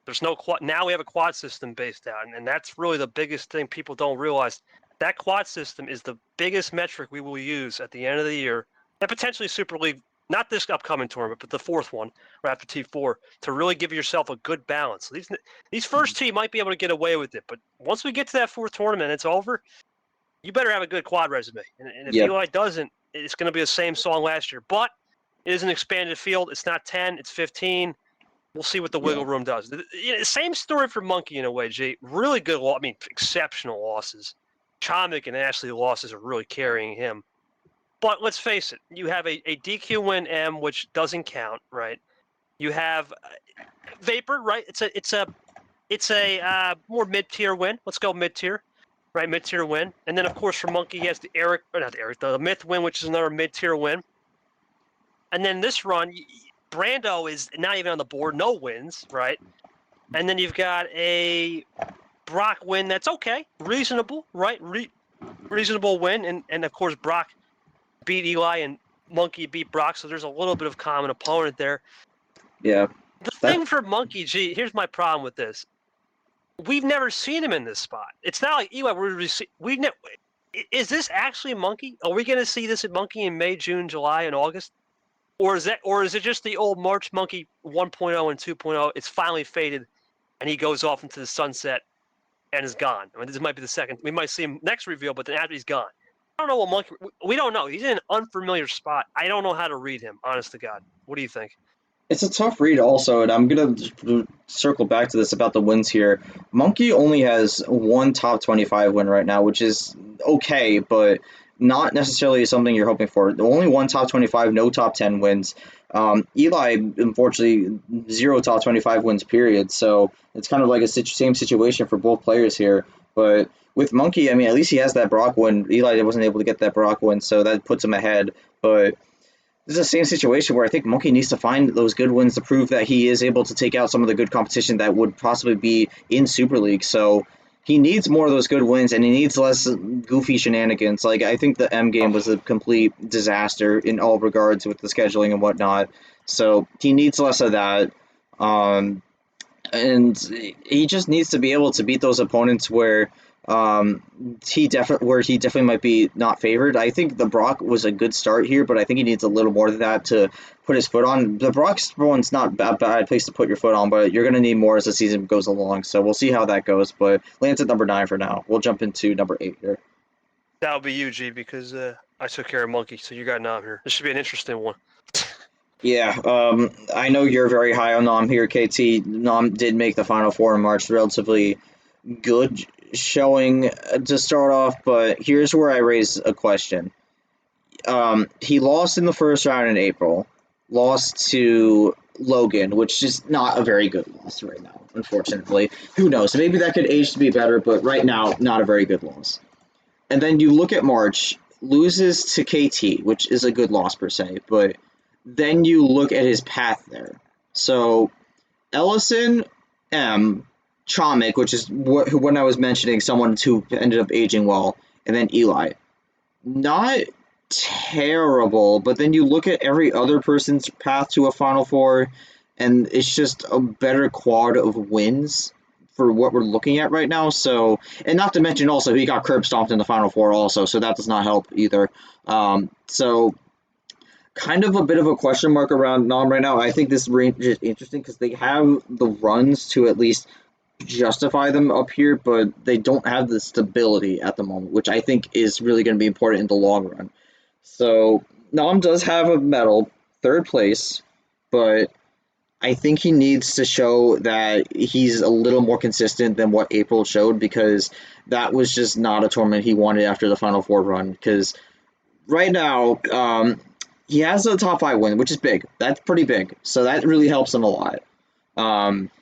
There's no quad. Now we have a quad system based out, and that's really the biggest thing people don't realize. That quad system is the biggest metric we will use at the end of the year, and potentially Super League, not this upcoming tournament, but the fourth one, or after T4, to really give yourself a good balance. These first two might be able to get away with it, but once we get to that fourth tournament and it's over, you better have a good quad resume. And if Yep. Eli doesn't, it's going to be the same song last year. But it is an expanded field. It's not 10, it's 15. We'll see what the wiggle room does. Same story for Monkey in a way, G. Really good, exceptional losses. Chomik and Ashley losses are really carrying him. But let's face it, you have a DQ win M, which doesn't count, right? You have Vapor, right? It's a more mid-tier win. Let's go mid-tier, right? Mid-tier win. And then, of course, for Monkey, he has the Myth win, which is another mid-tier win. And then this run, Brando is not even on the board, no wins, right? And then you've got a Brock win that's okay, reasonable, right? Reasonable win. And of course, Brock beat Eli and Monkey beat Brock, so there's a little bit of common opponent there. Yeah. The thing for Monkey, G, here's my problem with this. We've never seen him in this spot. It's not like Eli. Is this actually Monkey? Are we going to see this at Monkey in May, June, July, and August? Or is it just the old March Monkey 1.0 and 2.0? It's finally faded, and he goes off into the sunset and is gone. I mean, this might be the second. We might see him next reveal, but then after he's gone. I don't know what Monkey. We don't know. He's in an unfamiliar spot. I don't know how to read him, honest to God. What do you think? It's a tough read also, and I'm going to circle back to this about the wins here. Monkey only has one top 25 win right now, which is okay, but not necessarily something you're hoping for. Only one top 25, no top 10 wins. Eli, unfortunately, 0 top 25 wins, period. So it's kind of like a same situation for both players here. But with Monkey, I mean, at least he has that Brock win. Eli wasn't able to get that Brock win, so that puts him ahead. But this is the same situation where I think Monkey needs to find those good wins to prove that he is able to take out some of the good competition that would possibly be in Super League. So he needs more of those good wins, and he needs less goofy shenanigans. Like, I think the M game was a complete disaster in all regards with the scheduling and whatnot. So he needs less of that. And he just needs to be able to beat those opponents where he definitely might be not favored. I think the Brock was a good start here, but I think he needs a little more of that to put his foot on. The Brock's one's not a bad place to put your foot on, but you're going to need more as the season goes along. So we'll see how that goes. But lands at number 9 for now. We'll jump into number 8 here. That'll be you, G, because I took care of Monkey, so you got Nam here. This should be an interesting one. Yeah, I know you're very high on Nam here, KT. Nam did make the Final Four in March, relatively good showing to start off, but here's where I raise a question. He lost in the first round in April, lost to Logan, which is not a very good loss right now, unfortunately. Who knows? Maybe that could age to be better, but right now, not a very good loss. And then you look at March, loses to KT, which is a good loss per se, but then you look at his path there. So Ellison, Chomik, which is when I was mentioning someone who ended up aging well, and then Eli. Not terrible, but then you look at every other person's path to a Final Four, and it's just a better quad of wins for what we're looking at right now. So, and not to mention also he got curb stomped in the Final Four also, so that does not help either. So kind of a bit of a question mark around Nam right now. I think this range is interesting because they have the runs to at least justify them up here, but they don't have the stability at the moment, which I think is really going to be important in the long run. So Nam does have a medal, third place, but I think he needs to show that he's a little more consistent than what April showed because that was just not a tournament he wanted after the Final Four run. Because right now, he has a top 5 win, which is big. That's pretty big. So that really helps him a lot.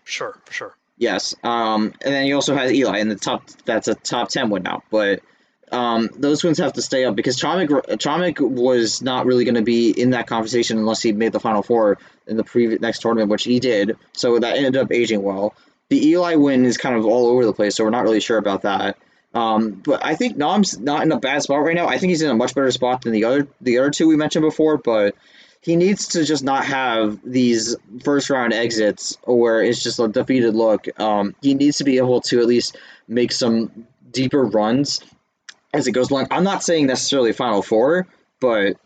Sure, for sure. Yes. And then he also has Eli in the top. That's a top 10 win now. But those wins have to stay up because Chomik was not really going to be in that conversation unless he made the Final Four in the next tournament, which he did. So that ended up aging well. The Eli win is kind of all over the place, so we're not really sure about that. But I think Nam's not in a bad spot right now. I think he's in a much better spot than the other two we mentioned before, but he needs to just not have these first round exits where it's just a defeated look. He needs to be able to at least make some deeper runs as it goes along. I'm not saying necessarily Final Four, but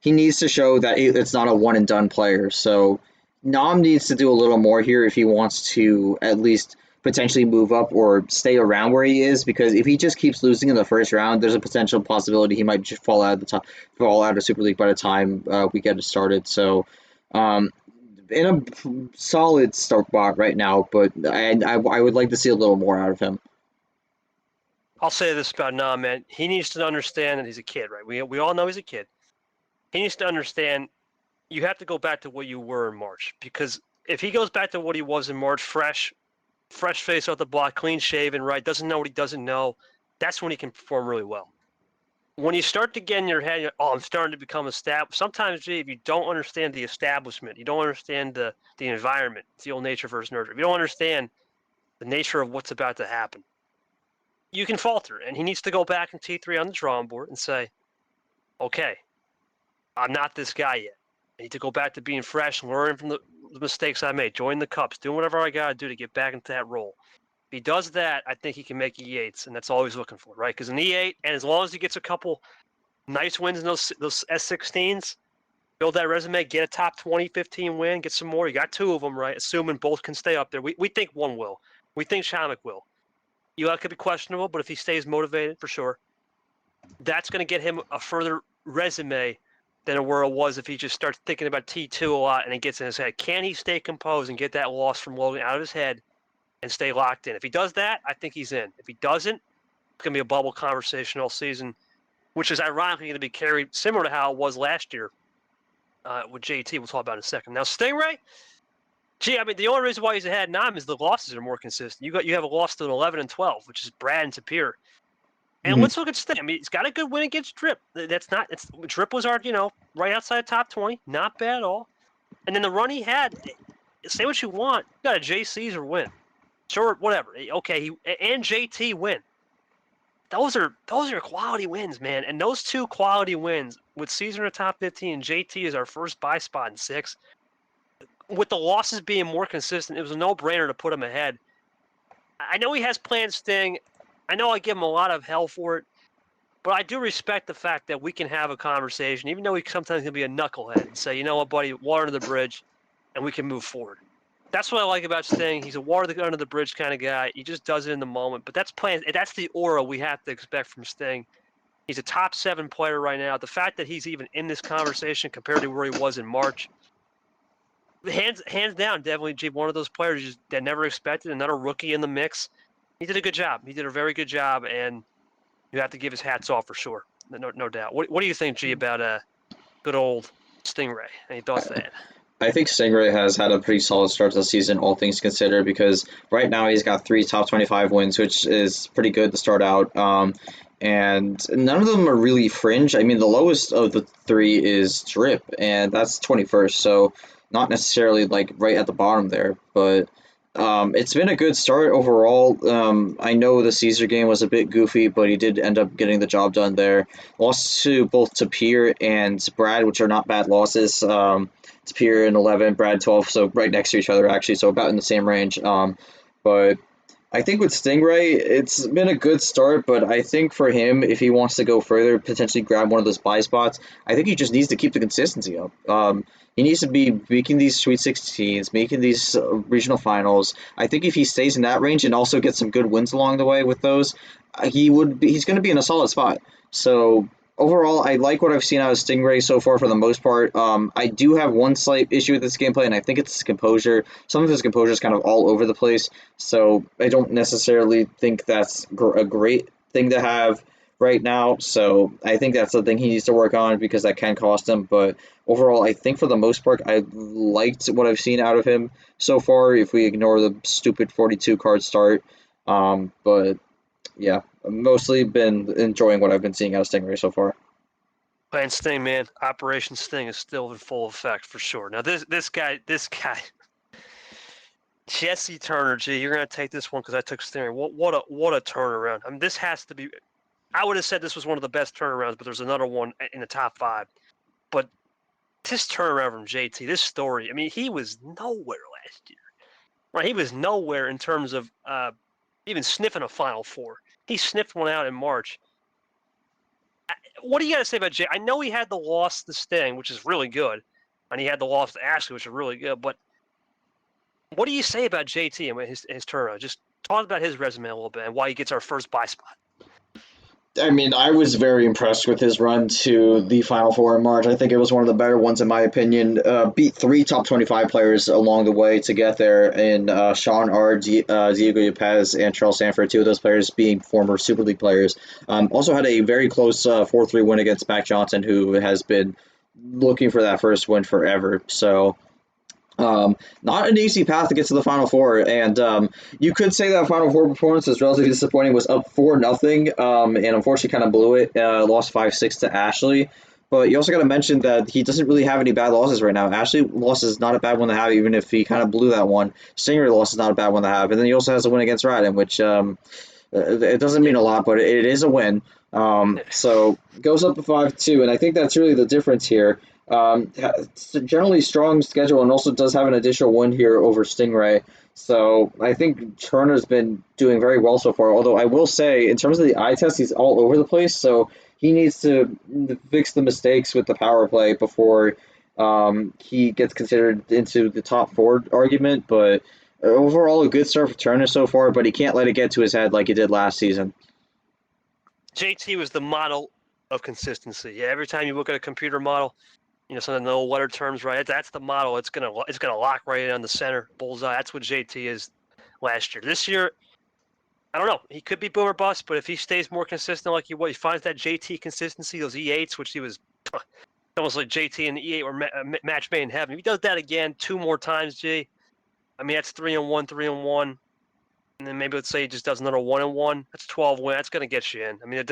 he needs to show that it's not a one and done player. So Nam needs to do a little more here if he wants to at least potentially move up or stay around where he is. Because if he just keeps losing in the first round, there's a potential possibility he might just fall out of Super League by the time we get it started. So. In a solid start spot right now, but I would like to see a little more out of him. I'll say this about Nam, man. He needs to understand that he's a kid, right? We all know he's a kid. He needs to understand you have to go back to what you were in March. Because if he goes back to what he was in March, fresh face off the block, clean shaven, right? Doesn't know what he doesn't know, that's when he can perform really well. When you start to get in your head, I'm starting to become established. Sometimes, G, if you don't understand the establishment, you don't understand the environment, it's the old nature versus nurture. If you don't understand the nature of what's about to happen, you can falter. And he needs to go back in T3 on the drawing board and say, okay, I'm not this guy yet. I need to go back to being fresh, learn from the mistakes I made, join the cups, do whatever I got to do to get back into that role. If he does that, I think he can make E8s, and that's all he's looking for, right? Because an E8, and as long as he gets a couple nice wins in those S16s, build that resume, get a top 20, 15 win, get some more. You got 2 of them, right? Assuming both can stay up there. We think one will. We think Chomik will. Eli could be questionable, but if he stays motivated, for sure, that's going to get him a further resume than where it was if he just starts thinking about T2 a lot and it gets in his head. Can he stay composed and get that loss from Logan out of his head and stay locked in? If he does that, I think he's in. If he doesn't, it's going to be a bubble conversation all season, which is ironically going to be carried similar to how it was last year with JT. We'll talk about in a second. Now, Stingray, I mean, the only reason why he's ahead Nam is the losses are more consistent. You have a loss to 11 and 12, which is Brad and Tapir. And let's look at Sting. I mean, he's got a good win against Drip. Drip was our, right outside top 20. Not bad at all. And then the run he had, say what you want, you got a Jay Caesar win. Sure, whatever. Okay, and JT win. Those are quality wins, man. And those 2 quality wins with Caesar in the top 15 and JT is our first buy spot in 6. With the losses being more consistent, it was a no-brainer to put him ahead. I know he has planned Sting. I know I give him a lot of hell for it, but I do respect the fact that we can have a conversation, even though he sometimes can be a knucklehead, and say, you know what, buddy, water under the bridge, and we can move forward. That's what I like about Sting. He's a water under the bridge kind of guy. He just does it in the moment. But that's the aura we have to expect from Sting. He's a top 7 player right now. The fact that he's even in this conversation compared to where he was in March, hands down, definitely one of those players that never expected. Another rookie in the mix. He did a good job. He did a very good job, and you have to give his hats off for sure. No doubt. What do you think, G, about good old Stingray? Any thoughts to that? I think Stingray has had a pretty solid start to the season, all things considered, because right now he's got 3 top 25 wins, which is pretty good to start out. And none of them are really fringe. I mean, the lowest of the 3 is Drip, and that's 21st. So not necessarily like right at the bottom there, but it's been a good start overall. I know the Caesar game was a bit goofy, but he did end up getting the job done there. Lost to both Tapir and Brad, which are not bad losses. Tapir in 11, Brad 12, so right next to each other actually, so about in the same range. But I think with Stingray, it's been a good start, but I think for him, if he wants to go further, potentially grab one of those buy spots, I think he just needs to keep the consistency up. He needs to be making these Sweet 16s, making these regional finals. I think if he stays in that range and also gets some good wins along the way with those, he's going to be in a solid spot. So overall, I like what I've seen out of Stingray so far for the most part. I do have one slight issue with this gameplay, and I think it's his composure. Some of his composure is kind of all over the place, so I don't necessarily think that's a great thing to have right now. So I think that's something he needs to work on because that can cost him. But overall, I think for the most part, I liked what I've seen out of him so far. If we ignore the stupid 42 card start, but yeah, I've mostly been enjoying what I've been seeing out of Stingray so far. And Sting, man, Operation Sting is still in full effect for sure. Now this guy, Jesse Turner. Gee, you're gonna take this one because I took Sting. What a turnaround! I mean, this has to be. I would have said this was one of the best turnarounds, but there's another one in the top 5. But this turnaround from JT, this story. I mean, he was nowhere last year. Right, he was nowhere in terms of even sniffing a Final Four. He sniffed one out in March. What do you got to say about Jay? I know he had the loss to Sting, which is really good, and he had the loss to Ashley, which is really good. But what do you say about JT and his turnaround? Just talk about his resume a little bit and why he gets our first buy spot. I mean, I was very impressed with his run to the Final Four in March. I think it was one of the better ones, in my opinion. Beat 3 top 25 players along the way to get there, in Sean R., Diego Yepes, and Charles Sanford, 2 of those players being former Super League players. Also had a very close 4-3 win against Mac Johnson, who has been looking for that first win forever. So not an easy path to get to the Final Four, and you could say that Final Four performance was relatively disappointing. Was up 4-0, and unfortunately kind of blew it. Lost 5-6 to Ashley. But you also got to mention that he doesn't really have any bad losses right now. Ashley loss is not a bad one to have, even if he kind of blew that one. Stinger loss is not a bad one to have, and then he also has a win against Radin, which it doesn't mean a lot, but it is a win. So goes up to 5-2, and I think that's really the difference here. It's a generally strong schedule, and also does have an additional win here over Stingray. So I think Turner's been doing very well so far. Although I will say, in terms of the eye test, he's all over the place. So he needs to fix the mistakes with the power play before he gets considered into the top 4 argument. But overall, a good start for Turner so far. But he can't let it get to his head like he did last season. JT was the model of consistency. Yeah, every time you look at a computer model, some of the letter terms, right? That's the model. It's gonna lock right in on the center bullseye. That's what JT is last year. This year, I don't know. He could be boom or bust, but if he stays more consistent like he finds that JT consistency, those E8s, which he was almost like JT and the E8 were match made in heaven. If he does that again 2 more times, G, I mean that's 3-1, 3-1, and then maybe let's say he just does another 1-1. That's 12 wins. That's gonna get you in. I mean,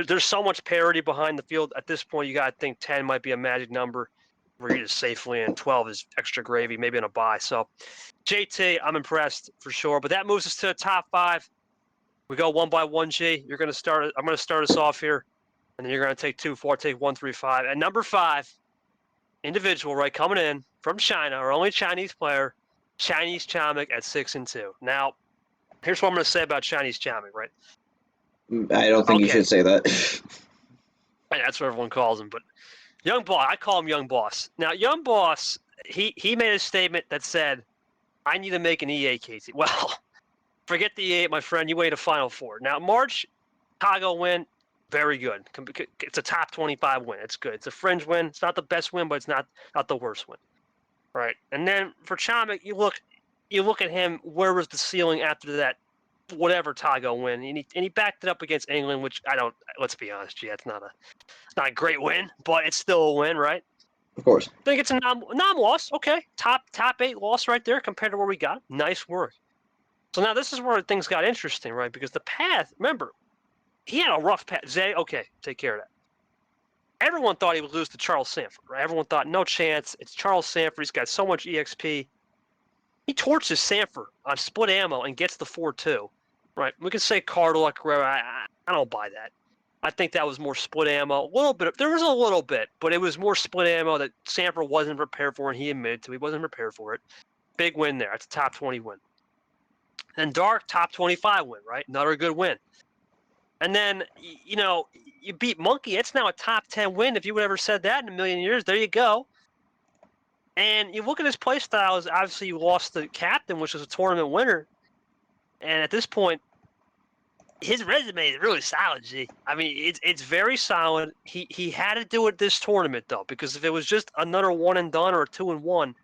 there's so much parity behind the field. At this point, you got to think 10 might be a magic number where you're just safely in. 12 is extra gravy, maybe in a bye. So, JT, I'm impressed for sure. But that moves us to the top 5. We go one by one, G. I'm going to start us off here, and then you're going to take 2, 4, take 1, 3, 5. At number 5, individual, right, coming in from China, our only Chinese player, Chinese Chomik at 6-2. Now, here's what I'm going to say about Chinese Chomik, right? I don't think you should say that. That's what everyone calls him, but Young Boss, I call him Young Boss. Now, Young Boss, he made a statement that said, I need to make an EA, Casey. Well, forget the EA, my friend. You wait a Final Four. Now, March, Chicago win, very good. It's a top 25 win. It's good. It's a fringe win. It's not the best win, but it's not the worst win. Right. And then for Chomik, you look at him, where was the ceiling after that whatever Tago win, and he backed it up against England, which let's be honest, it's not a great win, but it's still a win, right? Of course. I think it's a non-loss. Okay, top 8 loss right there compared to where we got. Nice work. So now this is where things got interesting, right? Because the path, remember, he had a rough path. Zay, okay, take care of that. everyone thought he would lose to Charles Sanford, right? Everyone thought, no chance. It's Charles Sanford. He's got so much EXP. He torches Sanford on split ammo and gets the 4-2, right? We could say card luck, whatever. I don't buy that. I think that was more split ammo. A little bit. There was a little bit, but it was more split ammo that Sanford wasn't prepared for, and he admitted to. He wasn't prepared for it. Big win there. It's a top 20 win. Then Dark, top 25 win, right? Another good win. And then, you beat Monkey. It's now a top 10 win. If you would ever said that in a million years, there you go. And you look at his play styles. Obviously, you lost the captain, which was a tournament winner. And at this point, his resume is really solid, G. I mean, it's very solid. He had to do it this tournament, though, because if it was just another one and done or a 2-1,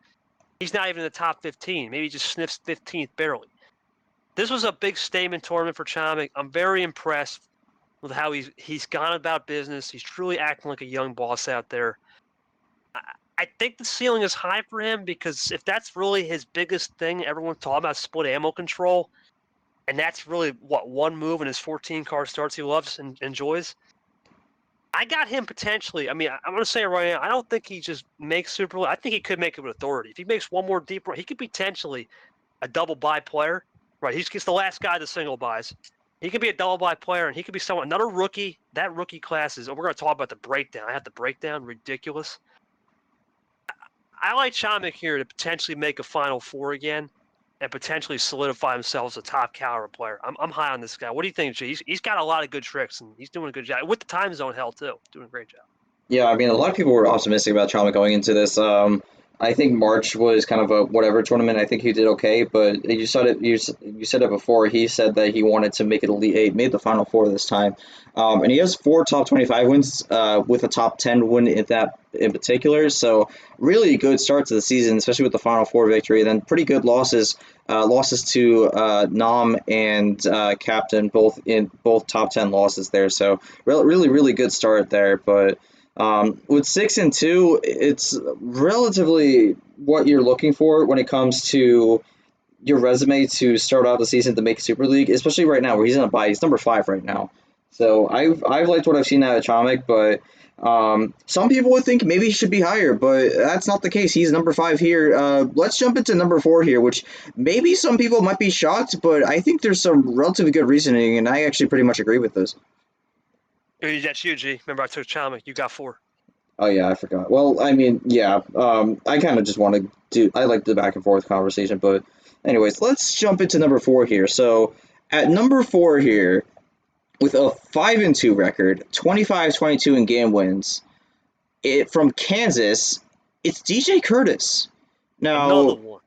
he's not even in the top 15. Maybe he just sniffs 15th barely. This was a big statement tournament for Chomik. I'm very impressed with how he's gone about business. He's truly acting like a young boss out there. I think the ceiling is high for him because if that's really his biggest thing, everyone's talking about split ammo control, and that's really one move in his 14-card starts he loves and enjoys. I got him potentially. I mean, I'm going to say it right now. I don't think he just makes Super. I think he could make it with authority. If he makes one more deep run, he could be potentially a double buy player. Right, he's the last guy that single buys. He could be a double buy player, and he could be another rookie. That rookie class is. We're going to talk about the breakdown. I have the breakdown. Ridiculous. I like Chomik here to potentially make a Final Four again and potentially solidify himself as a top caliber player. I'm high on this guy. What do you think, G? He's got a lot of good tricks, and he's doing a good job. With the time zone hell, too. Doing a great job. Yeah, I mean, a lot of people were optimistic about Chomik going into this. I think March was kind of a whatever tournament. I think he did okay, but you said it. You said it before. He said that he wanted to make it Elite Eight, made the Final Four this time, and he has 4 top 25 wins with a top 10 win in particular. So really good start to the season, especially with the Final Four victory. Then pretty good losses to Nam and Captain, both top 10 losses there. So really good start there, but. With 6-2, it's relatively what you're looking for when it comes to your resume to start out the season to make Super League, especially right now where he's in a bye. He's number 5 right now. So I've liked what I've seen out of Chomik, but some people would think maybe he should be higher, but that's not the case. He's number 5 here. Let's jump into number 4 here, which maybe some people might be shocked, but I think there's some relatively good reasoning, and I actually pretty much agree with this. That's you, G. Remember, I took Chomik. You got 4. Oh, yeah, I forgot. Well, I mean, yeah, I kind of just want to I like the back and forth conversation, but anyways, let's jump into number 4 here. So, at number 4 here, with a 5-2 record, 25-22 in game wins, from Kansas, it's DJ Curtis. Another one.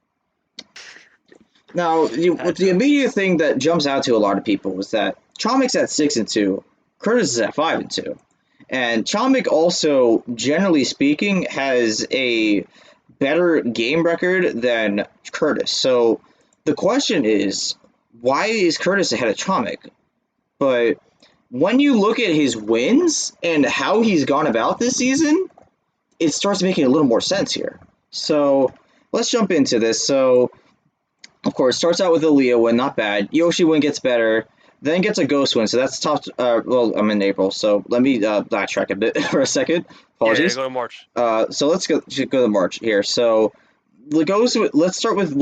Now, the immediate thing that jumps out to a lot of people is that Chomik's at 6-2, Curtis is at 5-2. And Chomik also, generally speaking, has a better game record than Curtis. So the question is, why is Curtis ahead of Chomik? But when you look at his wins and how he's gone about this season, it starts making a little more sense here. So let's jump into this. So, of course, starts out with a Leo win, not bad. Yoshi win gets better. Then gets a Ghost win, so that's top. Well, I'm in April, so let me backtrack a bit for a second. Apologies. Yeah, go to March. So let's go to March here. So let's start with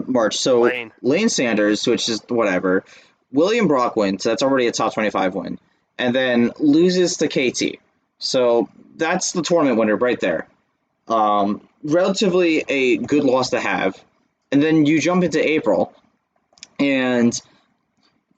March. So Lane Sanders, which is whatever. William Brock wins, so that's already a top 25 win, and then loses to KT. So that's the tournament winner right there. Relatively a good loss to have, and then you jump into April, and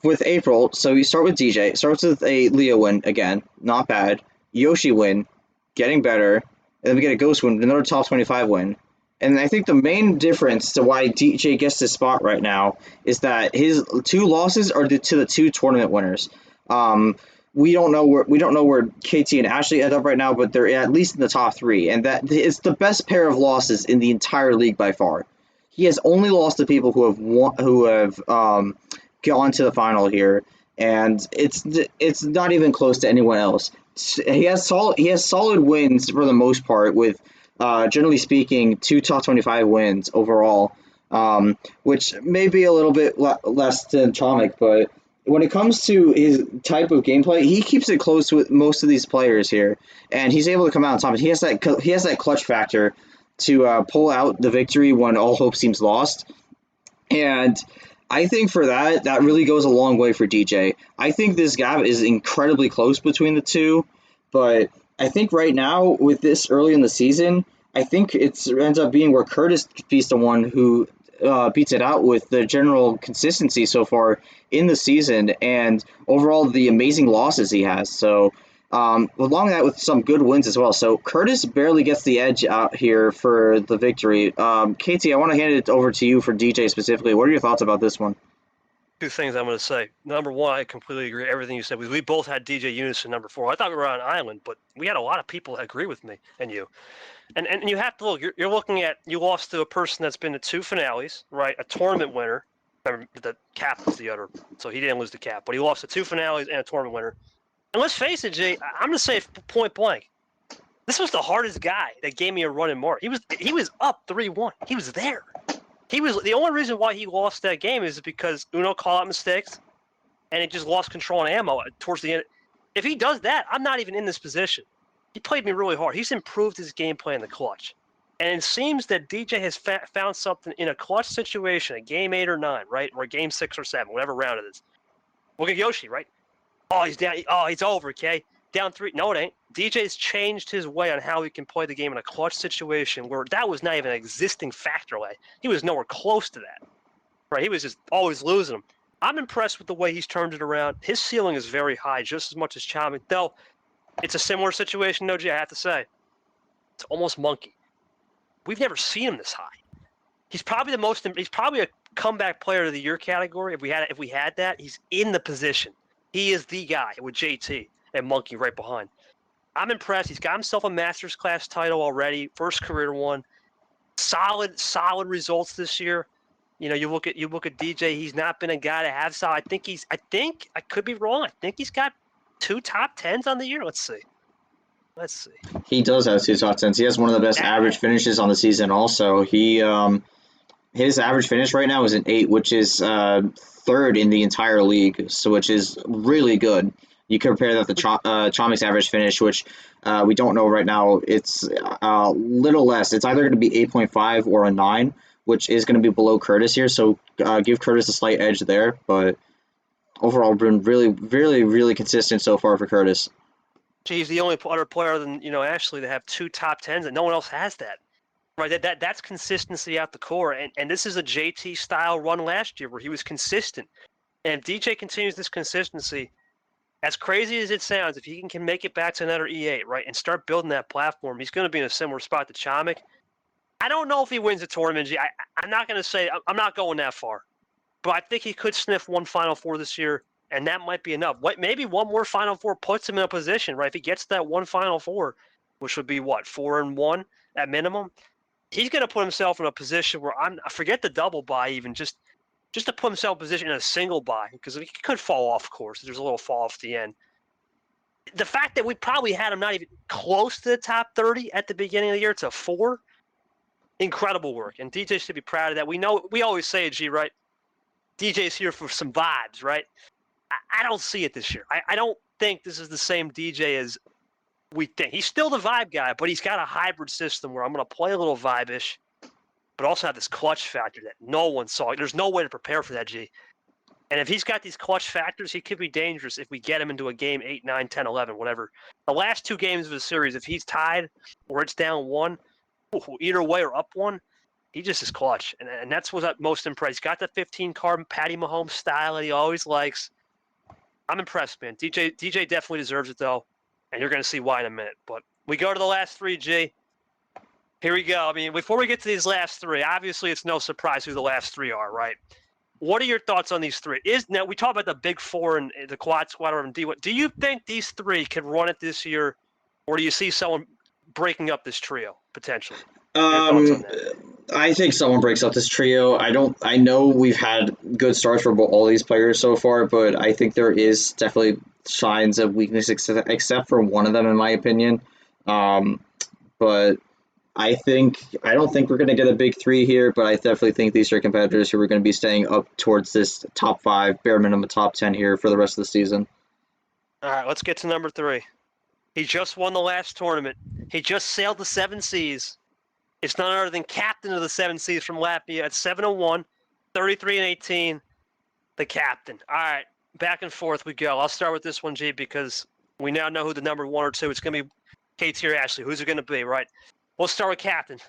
with April, so you start with DJ, starts with a Leo win again, not bad. Yoshi win, getting better, and then we get a Ghost win, another top 25 win. And I think the main difference to why DJ gets this spot right now is that his 2 losses are to the 2 tournament winners. We don't know where KT and Ashley end up right now, but they're at least in the top 3, and that is the best pair of losses in the entire league by far. He has only lost to people who have gone to the final here, and it's not even close to anyone else. He has solid wins for the most part, with generally speaking 2 top 25 wins overall, which may be a little bit less than Chomik, but when it comes to his type of gameplay, he keeps it close with most of these players here, and he's able to come out on top. He has that clutch factor to pull out the victory when all hope seems lost. And I think for that really goes a long way for DJ. I think this gap is incredibly close between the two, but I think right now with this early in the season, I think it ends up being where Curtis beats the one who beats it out with the general consistency so far in the season and overall the amazing losses he has. So along that with some good wins as well. So Curtis barely gets the edge out here for the victory. Katie, I want to hand it over to you for DJ specifically. What are your thoughts about this one? Two things I'm going to say. Number one, I completely agree with everything you said. We both had DJ Unison number 4. I thought we were on an island, but we had a lot of people that agree with me and you. And you have to look. You're looking at, you lost to a person that's been to 2 finales, right? A tournament winner. Remember, the cap was the other, so he didn't lose the cap, but he lost to 2 finales and a tournament winner. And let's face it, Jay, I'm going to say point blank. This was the hardest guy that gave me a run in March. He was up 3-1. He was there. He was the only reason why he lost that game is because Uno called out mistakes, and it just lost control and ammo towards the end. If he does that, I'm not even in this position. He played me really hard. He's improved his gameplay in the clutch. And it seems that DJ has found something in a clutch situation, a game 8 or 9, right? Or game 6 or 7, whatever round it is. Look at Yoshi, right? Oh, he's down. Oh, it's over, okay? Down 3. No, it ain't. DJ's changed his way on how he can play the game in a clutch situation where that was not even an existing factor. Like, he was nowhere close to that. Right? He was just always losing them. I'm impressed with the way he's turned it around. His ceiling is very high, just as much as Chami. Though, it's a similar situation, no, G, I have to say. It's almost monkey. We've never seen him this high. He's probably a comeback player of the year category. If we had that, he's in the position. He is the guy with JT and Monkey right behind. I'm impressed. He's got himself a Masters class title already, first career one. Solid results this year. You know, you look at DJ. He's not been a guy to have solid. I think I could be wrong. I think he's got 2 top 10s on the year. Let's see. He does have 2 top 10s. He has one of the best average finishes on the season. Also, his average finish right now is an 8, which is 3rd in the entire league. So, which is really good. You compare that to Chamik's average finish, which we don't know right now. It's a little less. It's either going to be 8.5 or a 9, which is going to be below Curtis here. So give Curtis a slight edge there. But overall, been really, really, really consistent so far for Curtis. He's the only other player than Ashley to have 2 top 10s, and no one else has that. Right, that's consistency at the core, and this is a JT style run last year where he was consistent. And if DJ continues this consistency, as crazy as it sounds, if he can make it back to another E8, right, and start building that platform, he's going to be in a similar spot to Chamik. I don't know if he wins the tournament. I'm not going to say I'm not going that far, but I think he could sniff one Final Four this year, and that might be enough. Maybe one more Final Four puts him in a position, right? If he gets that one Final Four, which would be 4-1 at minimum, he's going to put himself in a position where I forget the double bye even, just to put himself in a position in a single bye, because he could fall off course. There's a little fall off the end. The fact that we probably had him not even close to the top 30 at the beginning of the year to 4, incredible work. And DJ should be proud of that. We always say, G, right? DJ's here for some vibes, right? I don't see it this year. I don't think this is the same DJ as we think. He's still the vibe guy, but he's got a hybrid system where I'm going to play a little vibe-ish, but also have this clutch factor that no one saw. There's no way to prepare for that, G. And if he's got these clutch factors, he could be dangerous if we get him into a game 8, 9, 10, 11, whatever. The last 2 games of the series, if he's tied or it's down 1, either way or up 1, he just is clutch. And that's what's most impressed. He's got the 15-card Patty Mahomes style that he always likes. I'm impressed, man. DJ definitely deserves it, though, and you're going to see why in a minute. But we go to the last 3, G. Here we go. I mean, before we get to these last 3, obviously it's no surprise who the last 3 are, right? What are your thoughts on these 3? Now, we talk about the big 4 and the quad squad and D1. Do you think these 3 can run it this year, or do you see someone breaking up this trio, potentially? I think someone breaks up this trio. I know we've had good starts for all these players so far, but I think there is definitely signs of weakness except for one of them, in my opinion. But I don't think we're going to get a big three here, but I definitely think these are competitors who are going to be staying up towards this top five, bare minimum top 10 here for the rest of the season. All right, let's get to number 3. He just won the last tournament. He just sailed the 7 seas. It's none other than captain of the 7 seas from Latvia at 7-1, 33-18. The captain. All right, back and forth we go. I'll start with this one, G, because we now know who the number 1 or 2. It's going to be KT or Ashley. Who's it going to be, right? We'll start with captain.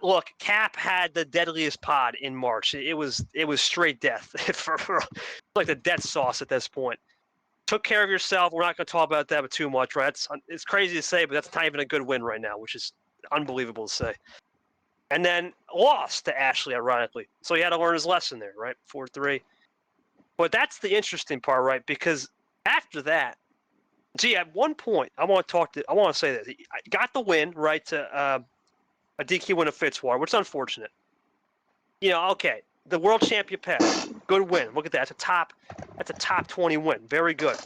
Look, Cap had the deadliest pod in March. It was straight death for like the death sauce at this point. Took care of yourself. We're not going to talk about that too much, right? It's crazy to say, but that's not even a good win right now, which is unbelievable to say. And then lost to Ashley, ironically. So he had to learn his lesson there, right? 4-3. But that's the interesting part, right? Because after that, gee, at one point, I want to say this. He got the win, right, to a DQ win of Fitzwater, which is unfortunate. Okay, the world champion pass, good win. Look at that. That's a top 20 win. Very good.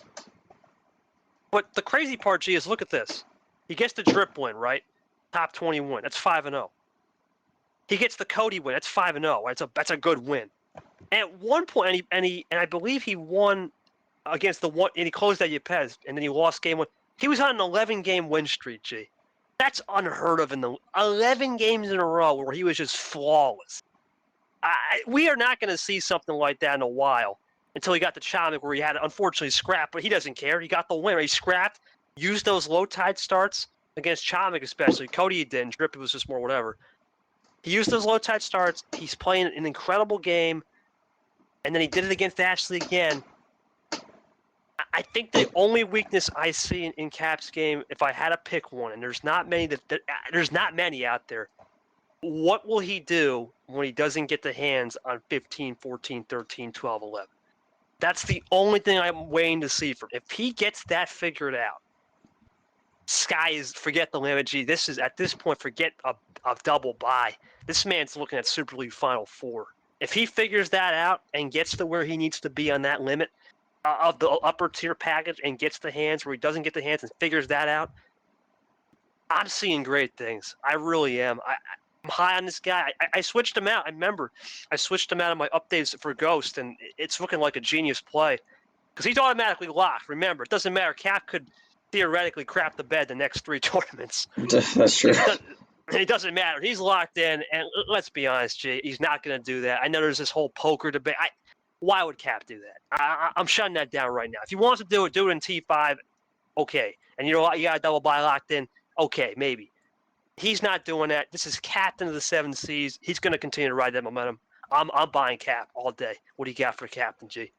But the crazy part, G, is look at this. He gets the drip win, right? Top 20 win. That's 5-0. He gets the Cody win. That's 5-0. Right? That's a good win. And at one point, and I believe he won against the one, and he closed out Yepes, and then he lost game 1. He was on an 11-game win streak, G. That's unheard of in the 11 games in a row where he was just flawless. We are not going to see something like that in a while until he got to Chomik, where he had to unfortunately scrap, but he doesn't care. He got the win. He scrapped, used those low tide starts against Chomik especially. Cody didn't. Drip, it was just more whatever. He used those low tide starts. He's playing an incredible game, and then he did it against Ashley again. I think the only weakness I see in Cap's game, if I had to pick one, and there's not many there's not many out there, what will he do when he doesn't get the hands on 15, 14, 13, 12, 11? That's the only thing I'm waiting to see from him. If he gets that figured out, forget the limit, G. This is, at this point, forget a double bye. This man's looking at Super League Final 4. If he figures that out and gets to where he needs to be on that limit of the upper tier package and gets the hands where he doesn't get the hands and figures that out, I'm seeing great things. I really am. I'm high on this guy. I switched him out. I remember I switched him out of my updates for Ghost, and it's looking like a genius play because he's automatically locked. Remember, it doesn't matter. Cap could theoretically crap the bed the next 3 tournaments. That's true. It doesn't matter. He's locked in, and let's be honest, Jay, he's not going to do that. I know there's this whole poker debate. Why would Cap do that? I'm shutting that down right now. If he wants to do it in T5, okay. And you know what? You got a double buy locked in, okay, maybe. He's not doing that. This is captain of the 7 Seas. He's going to continue to ride that momentum. I'm buying Cap all day. What do you got for Captain, G?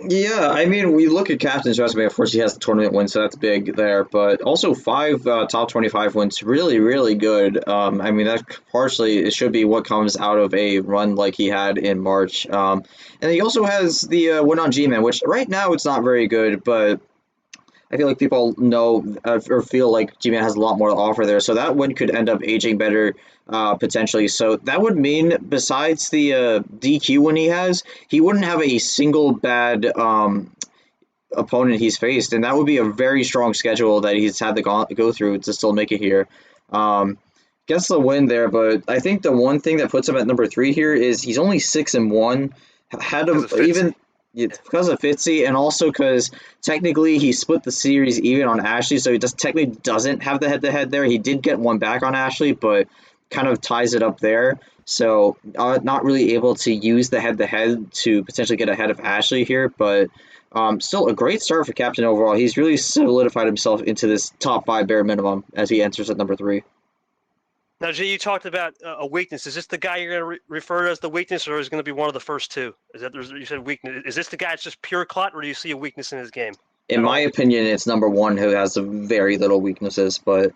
Yeah, I mean, we look at Captain's resume. Of course, he has the tournament win, so that's big there. But also 5 top 25 wins, really, really good. I mean, that partially it should be what comes out of a run like he had in March. And he also has the win on G-Man, which right now it's not very good, but I feel like people know or feel like G-Man has a lot more to offer there. So that win could end up aging better potentially. So that would mean besides the DQ win he has, he wouldn't have a single bad opponent he's faced. And that would be a very strong schedule that he's had to go through to still make it here. Gets the win there, but I think the one thing that puts him at number 3 here is he's only 6-1. Had him even... It's because of Fitzy, and also because technically he split the series even on Ashley, so he just technically doesn't have the head-to-head there. He did get one back on Ashley, but kind of ties it up there. So not really able to use the head-to-head to potentially get ahead of Ashley here, but still a great start for Captain overall. He's really solidified himself into this top 5 bare minimum as he enters at number 3. Now, Jay, you talked about a weakness. Is this the guy you're going to refer to as the weakness, or is it going to be one of the first 2? You said weakness. Is this the guy that's just pure clut, or do you see a weakness in his game? In my opinion, it's number 1 who has very little weaknesses, but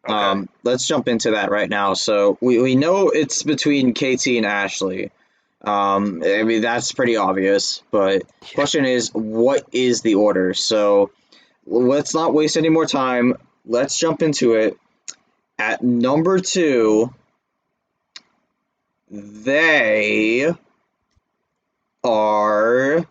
okay. Let's jump into that right now. So we know it's between KT and Ashley. I mean, that's pretty obvious, but the question is, what is the order? So let's not waste any more time. Let's jump into it. At number 2, they are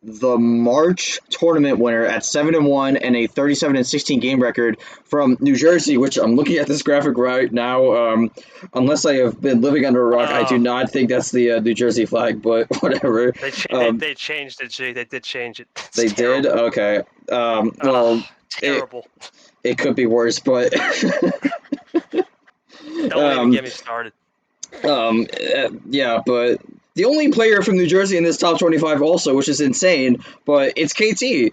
the March tournament winner at 7-1 and a 37-16 game record from New Jersey, which I'm looking at this graphic right now. Unless I have been living under a rock, I do not think that's the New Jersey flag, but whatever. They changed it, G. They did change it. It's They terrible. did? Okay. Well, terrible. It could be worse, but Don't even get me started. Yeah, but the only player from New Jersey in this top 25 also, which is insane, but it's KT.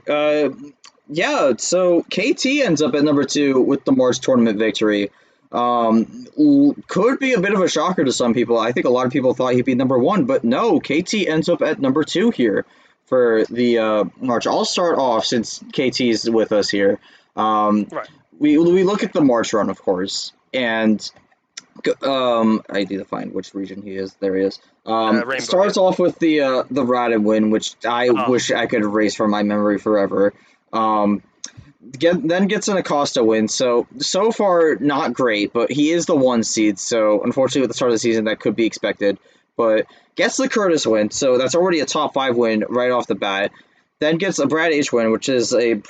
Yeah, so KT ends up at number 2 with the March tournament victory. Could be a bit of a shocker to some people. I think a lot of people thought he'd be number 1, but no, KT ends up at number 2 here for the March. I'll start off since KT's with us here. Right. We look at the March run, of course, and I need to find which region he is. There he is. Starts off with the Radin win, which I wish I could erase from my memory forever. Then gets an Acosta win. So far, not great, but he is the 1 seed. So unfortunately, at the start of the season, that could be expected. But gets the Curtis win, so that's already a top 5 win right off the bat. Then gets a Brad H win, which is a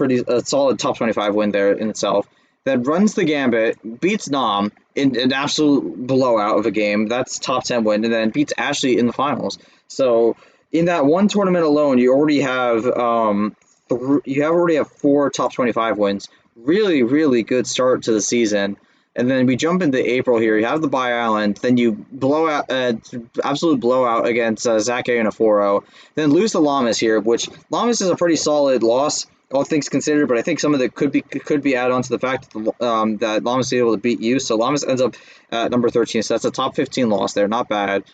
solid top 25 win there in itself. Then runs the gambit, beats Nam in an absolute blowout of a game. That's top 10 win, and then beats Ashley in the finals. So in that one tournament alone, you already have already have 4 top 25 wins. Really, really good start to the season. And then we jump into April here. You have the Bye Island. Then you blow out, absolute blowout against Zach A and Aforo. Then lose to Lamas here, which Lamas is a pretty solid loss, all things considered. But I think some of it could be added on to the fact that Lamas is able to beat you. So Lamas ends up at number 13. So that's a top 15 loss there. Not bad.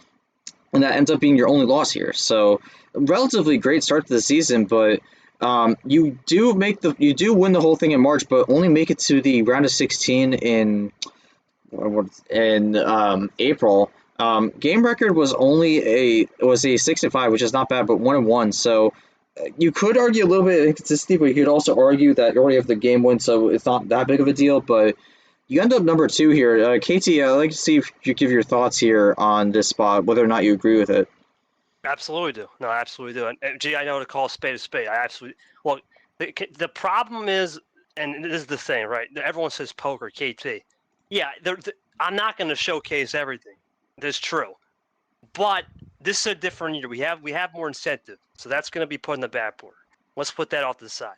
And that ends up being your only loss here. So relatively great start to the season, but you do win the whole thing in March, but only make it to the round of 16 in April. Game record was only a 6-5, which is not bad, but 1-1. So you could argue a little bit of inconsistency, but you could also argue that you already have the game win, so it's not that big of a deal. But you end up number 2 here. KT, I'd like to see if you give your thoughts here on this spot, whether or not you agree with it. Absolutely do. No, I absolutely do. And gee, I know to call a spade a spade. I absolutely. Well, the problem is, and this is the thing, right? Everyone says poker, KT. Yeah, I'm not going to showcase everything. That's true. But this is a different year. We have more incentive, so that's going to be put in the backboard. Let's put that off to the side.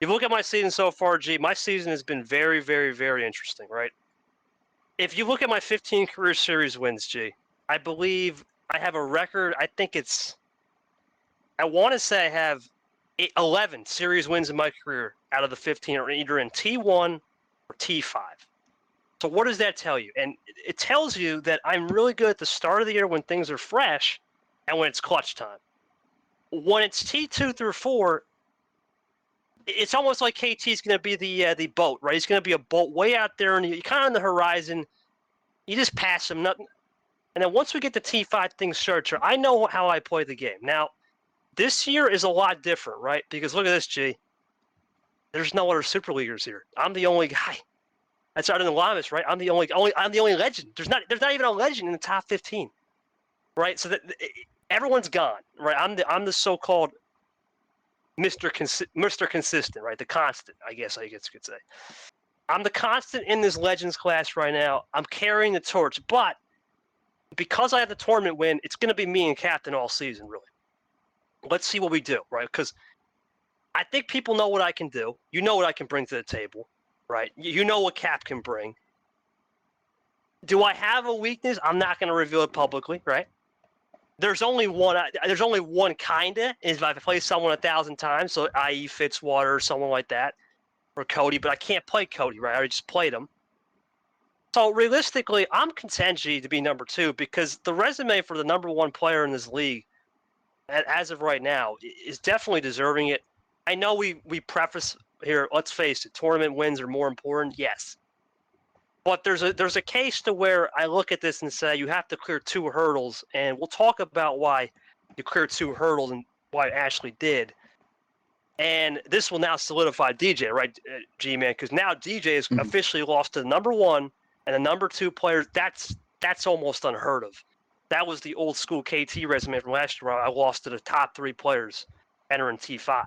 If you look at my season so far, G, my season has been very, very, very interesting, right? If you look at my 15 career series wins, G, I believe I have a record. I want to say I have 11 series wins in my career out of the 15 are either in T1 or T5. So what does that tell you? And it tells you that I'm really good at the start of the year when things are fresh and when it's clutch time. When it's T2 through 4, it's almost like KT's going to be the boat, right? He's going to be a boat way out there and you're kind of on the horizon. You just pass him. Nothing. And then once we get to T5, things start to. I know how I play the game. Now, this year is a lot different, right? Because look at this, G. There's no other super leaguers here. I'm the only guy. That's out in the Lamas, right? I'm the only legend. There's not even a legend in the top 15, right? So everyone's gone, right? I'm the so-called Mr. Consistent, right? The constant, I guess you could say. I'm the constant in this Legends class right now. I'm carrying the torch, but because I have the tournament win, it's going to be me and Captain all season, really. Let's see what we do, right? Because I think people know what I can do. You know what I can bring to the table, right? You know what Cap can bring. Do I have a weakness? I'm not going to reveal it publicly, right? There's only one kinda, is if I play someone 1,000 times, so i.e. Fitzwater or someone like that, or Cody, but I can't play Cody, right? I already just played him. So realistically, I'm content, G, to be number 2 because the resume for the number 1 player in this league, as of right now, is definitely deserving it. I know we preface here, let's face it, tournament wins are more important, yes. But there's a case to where I look at this and say you have to clear 2 hurdles, and we'll talk about why you cleared 2 hurdles and why Ashley did. And this will now solidify DJ, right, G-Man? Because now DJ is officially lost to the number 1 and the number 2 players. That's almost unheard of. That was the old school KT resume from last year. I lost to the top 3 players entering T5.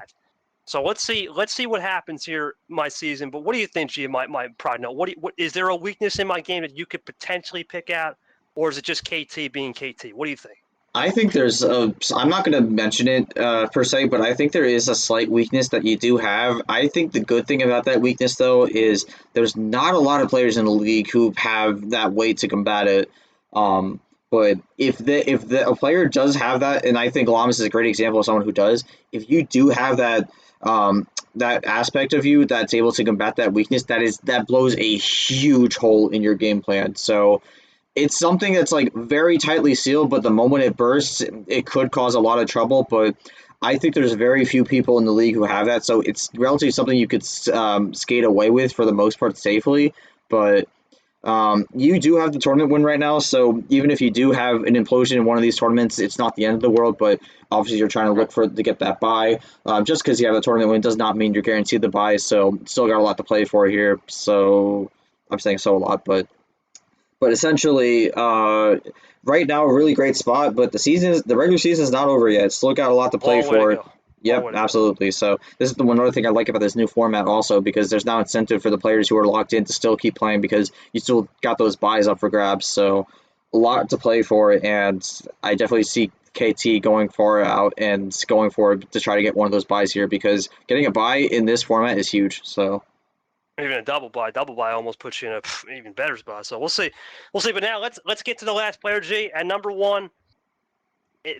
So let's see what happens here my season. But what do you think, G? My probably no. What is there a weakness in my game that you could potentially pick out, or is it just KT being KT? What do you think? I think there's a. I'm not going to mention it per se, but I think there is a slight weakness that you do have. I think the good thing about that weakness, though, is there's not a lot of players in the league who have that way to combat it. But if a player does have that, and I think Lamas is a great example of someone who does, if you do have that aspect of you that's able to combat that weakness, that blows a huge hole in your game plan. So it's something that's like very tightly sealed, but the moment it bursts, it could cause a lot of trouble. But I think there's very few people in the league who have that, so it's relatively something you could skate away with for the most part safely. But you do have the tournament win right now, so even if you do have an implosion in one of these tournaments, it's not the end of the world. But obviously, you're trying to look to get that bye. Just because you have the tournament win does not mean you're guaranteed the bye. So still got a lot to play for here. So I'm saying so a lot, but essentially, right now, a really great spot. But the regular season is not over yet. Still got a lot to play Long way to for. go. Yep, absolutely. So this is the one other thing I like about this new format also, because there's now incentive for the players who are locked in to still keep playing because you still got those buys up for grabs. So a lot to play for, and I definitely see KT going far out and going forward to try to get one of those buys here because getting a buy in this format is huge. So. Even a double buy almost puts you in a even better spot. So we'll see. But now let's get to the last player, G. At number one,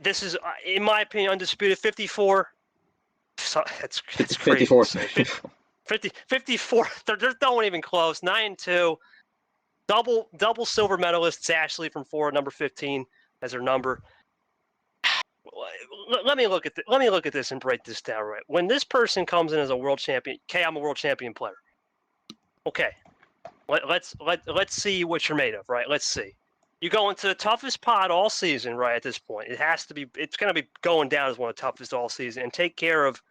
this is, in my opinion, undisputed 54. So that's crazy. 54. 54. They're not even close. 9-2. Double silver medalists. Ashley from 4, number 15 as her number. Let me look at this and break this down right. When this person comes in as a world champion, I'm a world champion player. Okay, let's see what you're made of, right? Let's see. You go into the toughest pod all season, right? At this point, it's going to be going down as one of the toughest all season, and take care of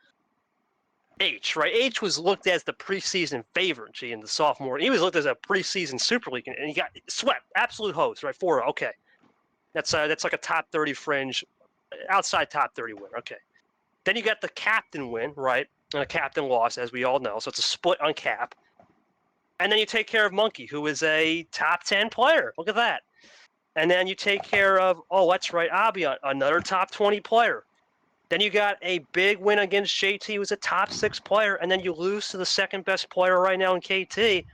H, right? H was looked at as the preseason favorite, G, in the sophomore. He was looked at as a preseason Super League, and he got swept, absolute host, right? 4-0. Okay, that's like a top 30 fringe, outside top 30 win. Okay, then you got the captain win, right? And a captain loss, as we all know, so it's a split on cap. And then you take care of Monkey, who is a top 10 player. Look at that. And then you take care of, that's right, Abi, another top 20 player. Then you got a big win against JT, who's a top 6 player. And then you lose to the second best player right now in KT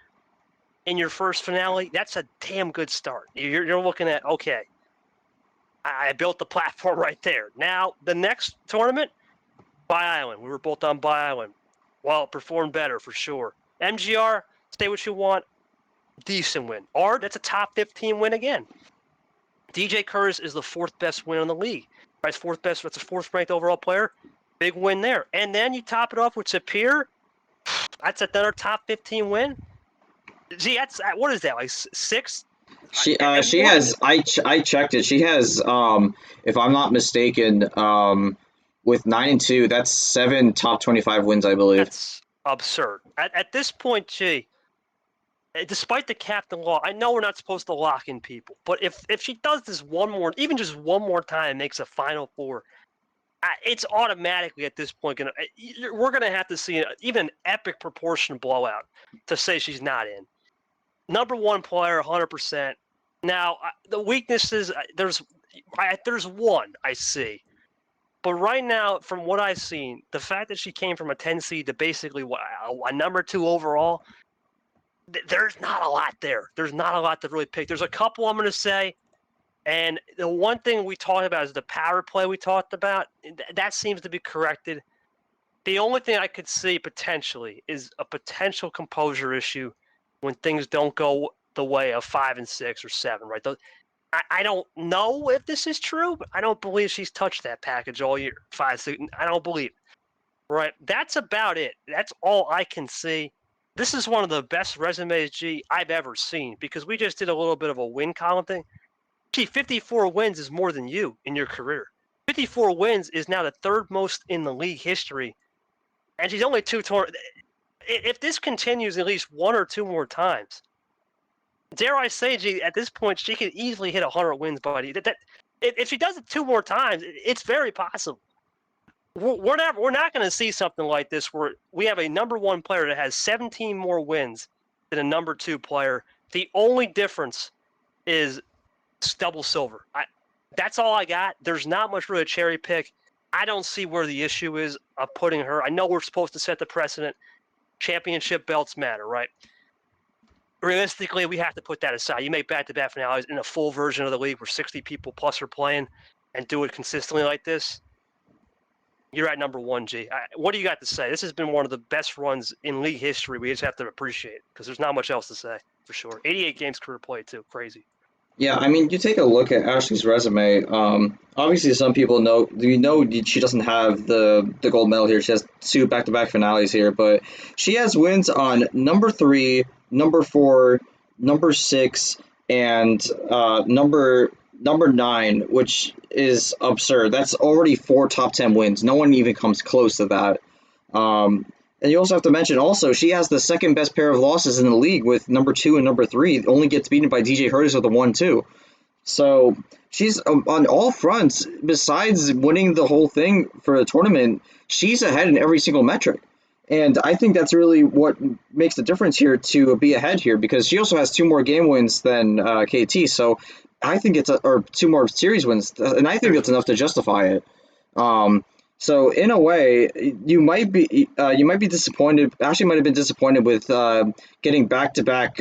in your first finale. That's a damn good start. You're looking at, okay, I built the platform right there. Now, the next tournament, Bi Island. We were both on Bi Island. Well, it performed better for sure. MGR, say what you want, decent win. That's a top 15 win again. DJ Curtis is the 4th best win in the league. Right, 4th best. That's a 4th ranked overall player. Big win there. And then you top it off with Sapir. That's another top 15 win. Gee, what is that, like 6? She has. I checked it. She has. If I'm not mistaken, with 9-2, that's 7 top 25 wins, I believe. That's absurd. At this point, G, despite the captain law, I know we're not supposed to lock in people, but if she does this even just one more time, makes a Final Four, it's automatically at this point we're gonna have to see even an epic proportion blowout to say she's not in. Number one player, 100%. Now the weaknesses, there's one I see. But right now, from what I've seen, the fact that she came from a 10 seed to basically a number 2 overall, there's not a lot there. There's not a lot to really pick. There's a couple I'm going to say, and the one thing we talked about is the power play we talked about. That seems to be corrected. The only thing I could see potentially is a potential composure issue when things don't go the way of 5 and 6 or 7, right? I don't know if this is true, but I don't believe she's touched that package all year. 5, 6, I don't believe it. Right? That's about it. That's all I can see. This is one of the best resumes, G, I've ever seen, because we just did a little bit of a win column thing. Gee, 54 wins is more than you in your career. 54 wins is now the 3rd most in the league history, and she's only 2 tournaments. If this continues at least 1 or 2 more times, dare I say, G, at this point, she could easily hit 100 wins, buddy. If she does it 2 more times, it's very possible. we're not going to see something like this where we have a number one player that has 17 more wins than a number two player. The only difference is double silver. That's all I got. There's not much really a cherry pick. I don't see where the issue is of putting her. I know we're supposed to set the precedent. Championship belts matter, right? Realistically, we have to put that aside. You make back-to-back finales in a full version of the league where 60 people plus are playing and do it consistently like this. You're at number one, G. What do you got to say? This has been one of the best runs in league history. We just have to appreciate it because there's not much else to say, for sure. 88 games career play, too. Crazy. Yeah, I mean, you take a look at Ashley's resume. Obviously, some people know she doesn't have the gold medal here. She has 2 back-to-back finales here, but she has wins on number 3, number 4, number 6, and number 9, which is absurd. That's already 4 top 10 wins. No one even comes close to that. And you also have to mention, also, she has the second best pair of losses in the league with number 2 and number 3. Only gets beaten by DJ Hurtis with a 1-2. So she's on all fronts. Besides winning the whole thing for the tournament, she's ahead in every single metric. And I think that's really what makes the difference here to be ahead here, because she also has 2 more game wins than KT. So I think or 2 more series wins, and I think that's enough to justify it. So in a way, you might be disappointed. Ashley might have been disappointed with getting back-to-back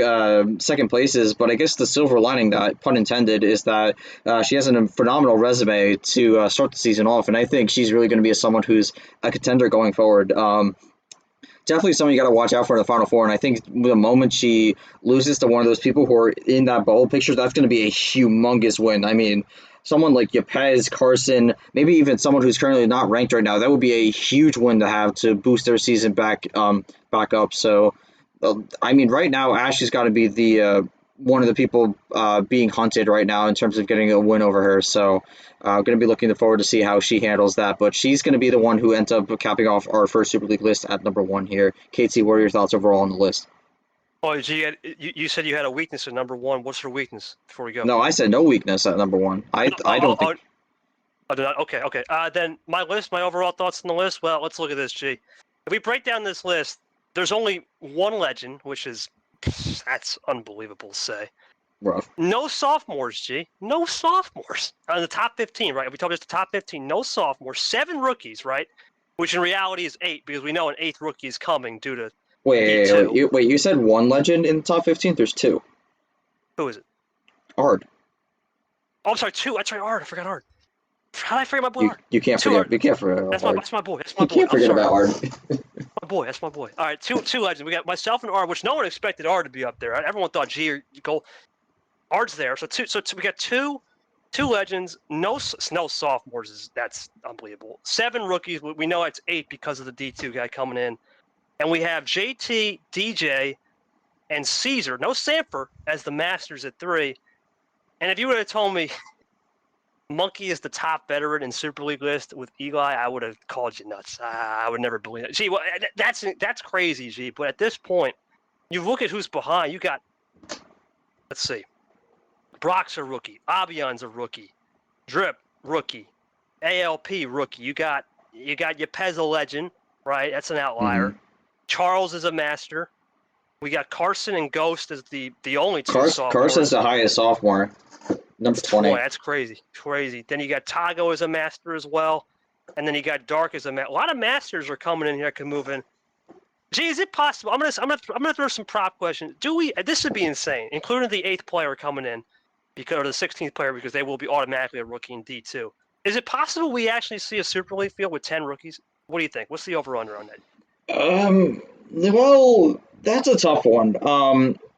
second places, but I guess the silver lining, that pun intended, is that she has a phenomenal resume to start the season off, and I think she's really going to be someone who's a contender going forward. Definitely someone you got to watch out for in the Final Four, and I think the moment she loses to one of those people who are in that bubble picture, that's going to be a humongous win. I mean, someone like Yepes, Carson, maybe even someone who's currently not ranked right now, that would be a huge win to have to boost their season back up. So, I mean, right now, Ashley's got to be the one of the people being hunted right now in terms of getting a win over her. So, going to be looking forward to see how she handles that. But she's going to be the one who ends up capping off our first Super League list at number 1 here. KT, what are your thoughts overall on the list? Oh, G, you said you had a weakness at number 1. What's her weakness before we go? No, I said no weakness at number 1. I don't think. Okay. Then my overall thoughts on the list. Well, let's look at this, G. If we break down this list, there's only one legend, which is that's unbelievable to say. Rough. No sophomores, G. No sophomores on the top 15, right? We told us the top 15. No sophomores. 7 rookies, right? Which in reality is 8 because we know an 8th rookie is coming due to. Wait, you said 1 legend in the top 15? There's 2. Who is it? Ard. Oh, I'm sorry, 2. That's right, Ard. I forgot Ard. How did I forget my boy Ard? You can't forget. You can't forget. That's my boy. You can't forget about Ard. That's my boy. All right, two legends. We got myself and Ard, which no one expected Ard to be up there. Everyone thought, gee, you go. Ard's there. So we got two legends. No sophomores. That's unbelievable. 7 rookies. We know it's 8 because of the D2 guy coming in. And we have JT, DJ, and Caesar, no Sanford, as the Masters at 3. And if you would have told me Monkey is the top veteran in Super League list with Eli, I would have called you nuts. I would never believe it. Gee, well, that's crazy, G. But at this point, you look at who's behind. You got, let's see, Brock's a rookie. Abion's a rookie. Drip, rookie. ALP, rookie. You got Yepes, a legend, right? That's an outlier. Mm-hmm. Charles is a master. We got Carson and Ghost as the only 2 sophomores. Carson's the highest sophomore, number 20. Boy, that's crazy. Then you got Tago as a master as well, and then you got Dark as a master. A lot of masters are coming in here that can move in. Gee, is it possible? I'm gonna throw some prop questions. This would be insane, including the 8th player coming in, or the 16th player, because they will be automatically a rookie in D2. Is it possible we actually see a Super League field with 10 rookies? What do you think? What's the over/under on that? Well, that's a tough one.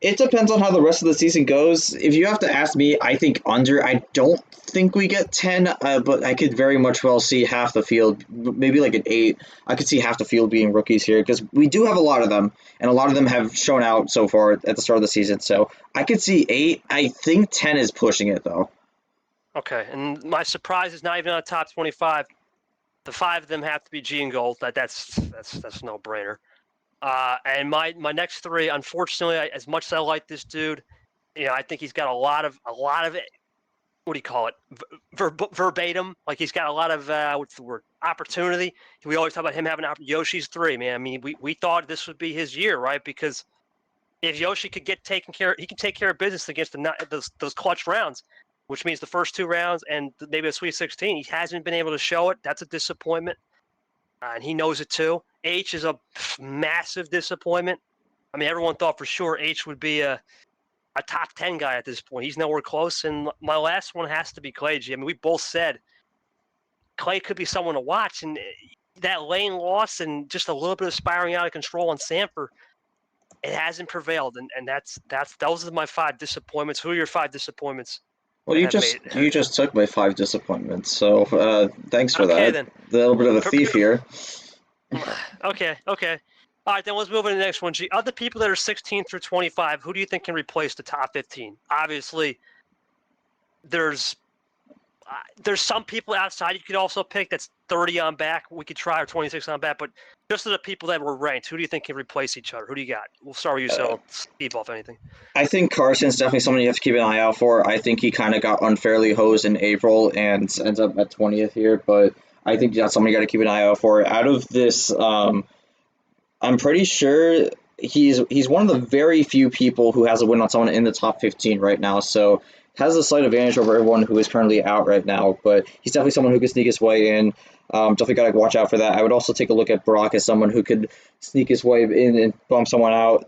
It depends on how the rest of the season goes. If you have to ask me, I think under. I don't think we get 10, but I could very much well see half the field, maybe like an 8. I could see half the field being rookies here because we do have a lot of them, and a lot of them have shown out so far at the start of the season. So I could see 8. I think 10 is pushing it, though. Okay, and my surprise is not even on the top 25. The 5 of them have to be G and Gold. That's no brainer. And my next 3, unfortunately, as much as I like this dude, I think he's got a lot of what do you call it, verbatim. Like he's got a lot of what's the word, opportunity. We always talk about him having Yoshi's 3, man. I mean, we thought this would be his year, right? Because if Yoshi could get taken care, he can take care of business against those clutch rounds, which means the first 2 rounds and maybe a Sweet 16. He hasn't been able to show it. That's a disappointment, and he knows it too. H is a massive disappointment. I mean, everyone thought for sure H would be a top 10 guy at this point. He's nowhere close. And my last one has to be Clay G. I mean, we both said Clay could be someone to watch. And that lane loss and just a little bit of spiraling out of control on Sanford, it hasn't prevailed. And those are my 5 disappointments. Who are your 5 disappointments? Well, you just took my 5 disappointments, so thanks for Okay, that. then. A little bit of a thief here. Okay. All right, then let's move on to the next one. G. Other people that are 16 through 25, who do you think can replace the top 15? Obviously, there's some people outside you could also pick that's 30 on back. We could try, or 26 on back, but just of the people that were ranked, who do you think can replace each other? Who do you got? We'll start with you, so Steve, off anything. I think Carson's definitely someone you have to keep an eye out for. I think he kind of got unfairly hosed in April and ends up at 20th here, but I think that's someone you got to keep an eye out for. Out of this, I'm pretty sure he's one of the very few people who has a win on someone in the top 15 right now, so has a slight advantage over everyone who is currently out right now, but he's definitely someone who can sneak his way in. Definitely got to watch out for that. I would also take a look at Brock as someone who could sneak his way in and bump someone out.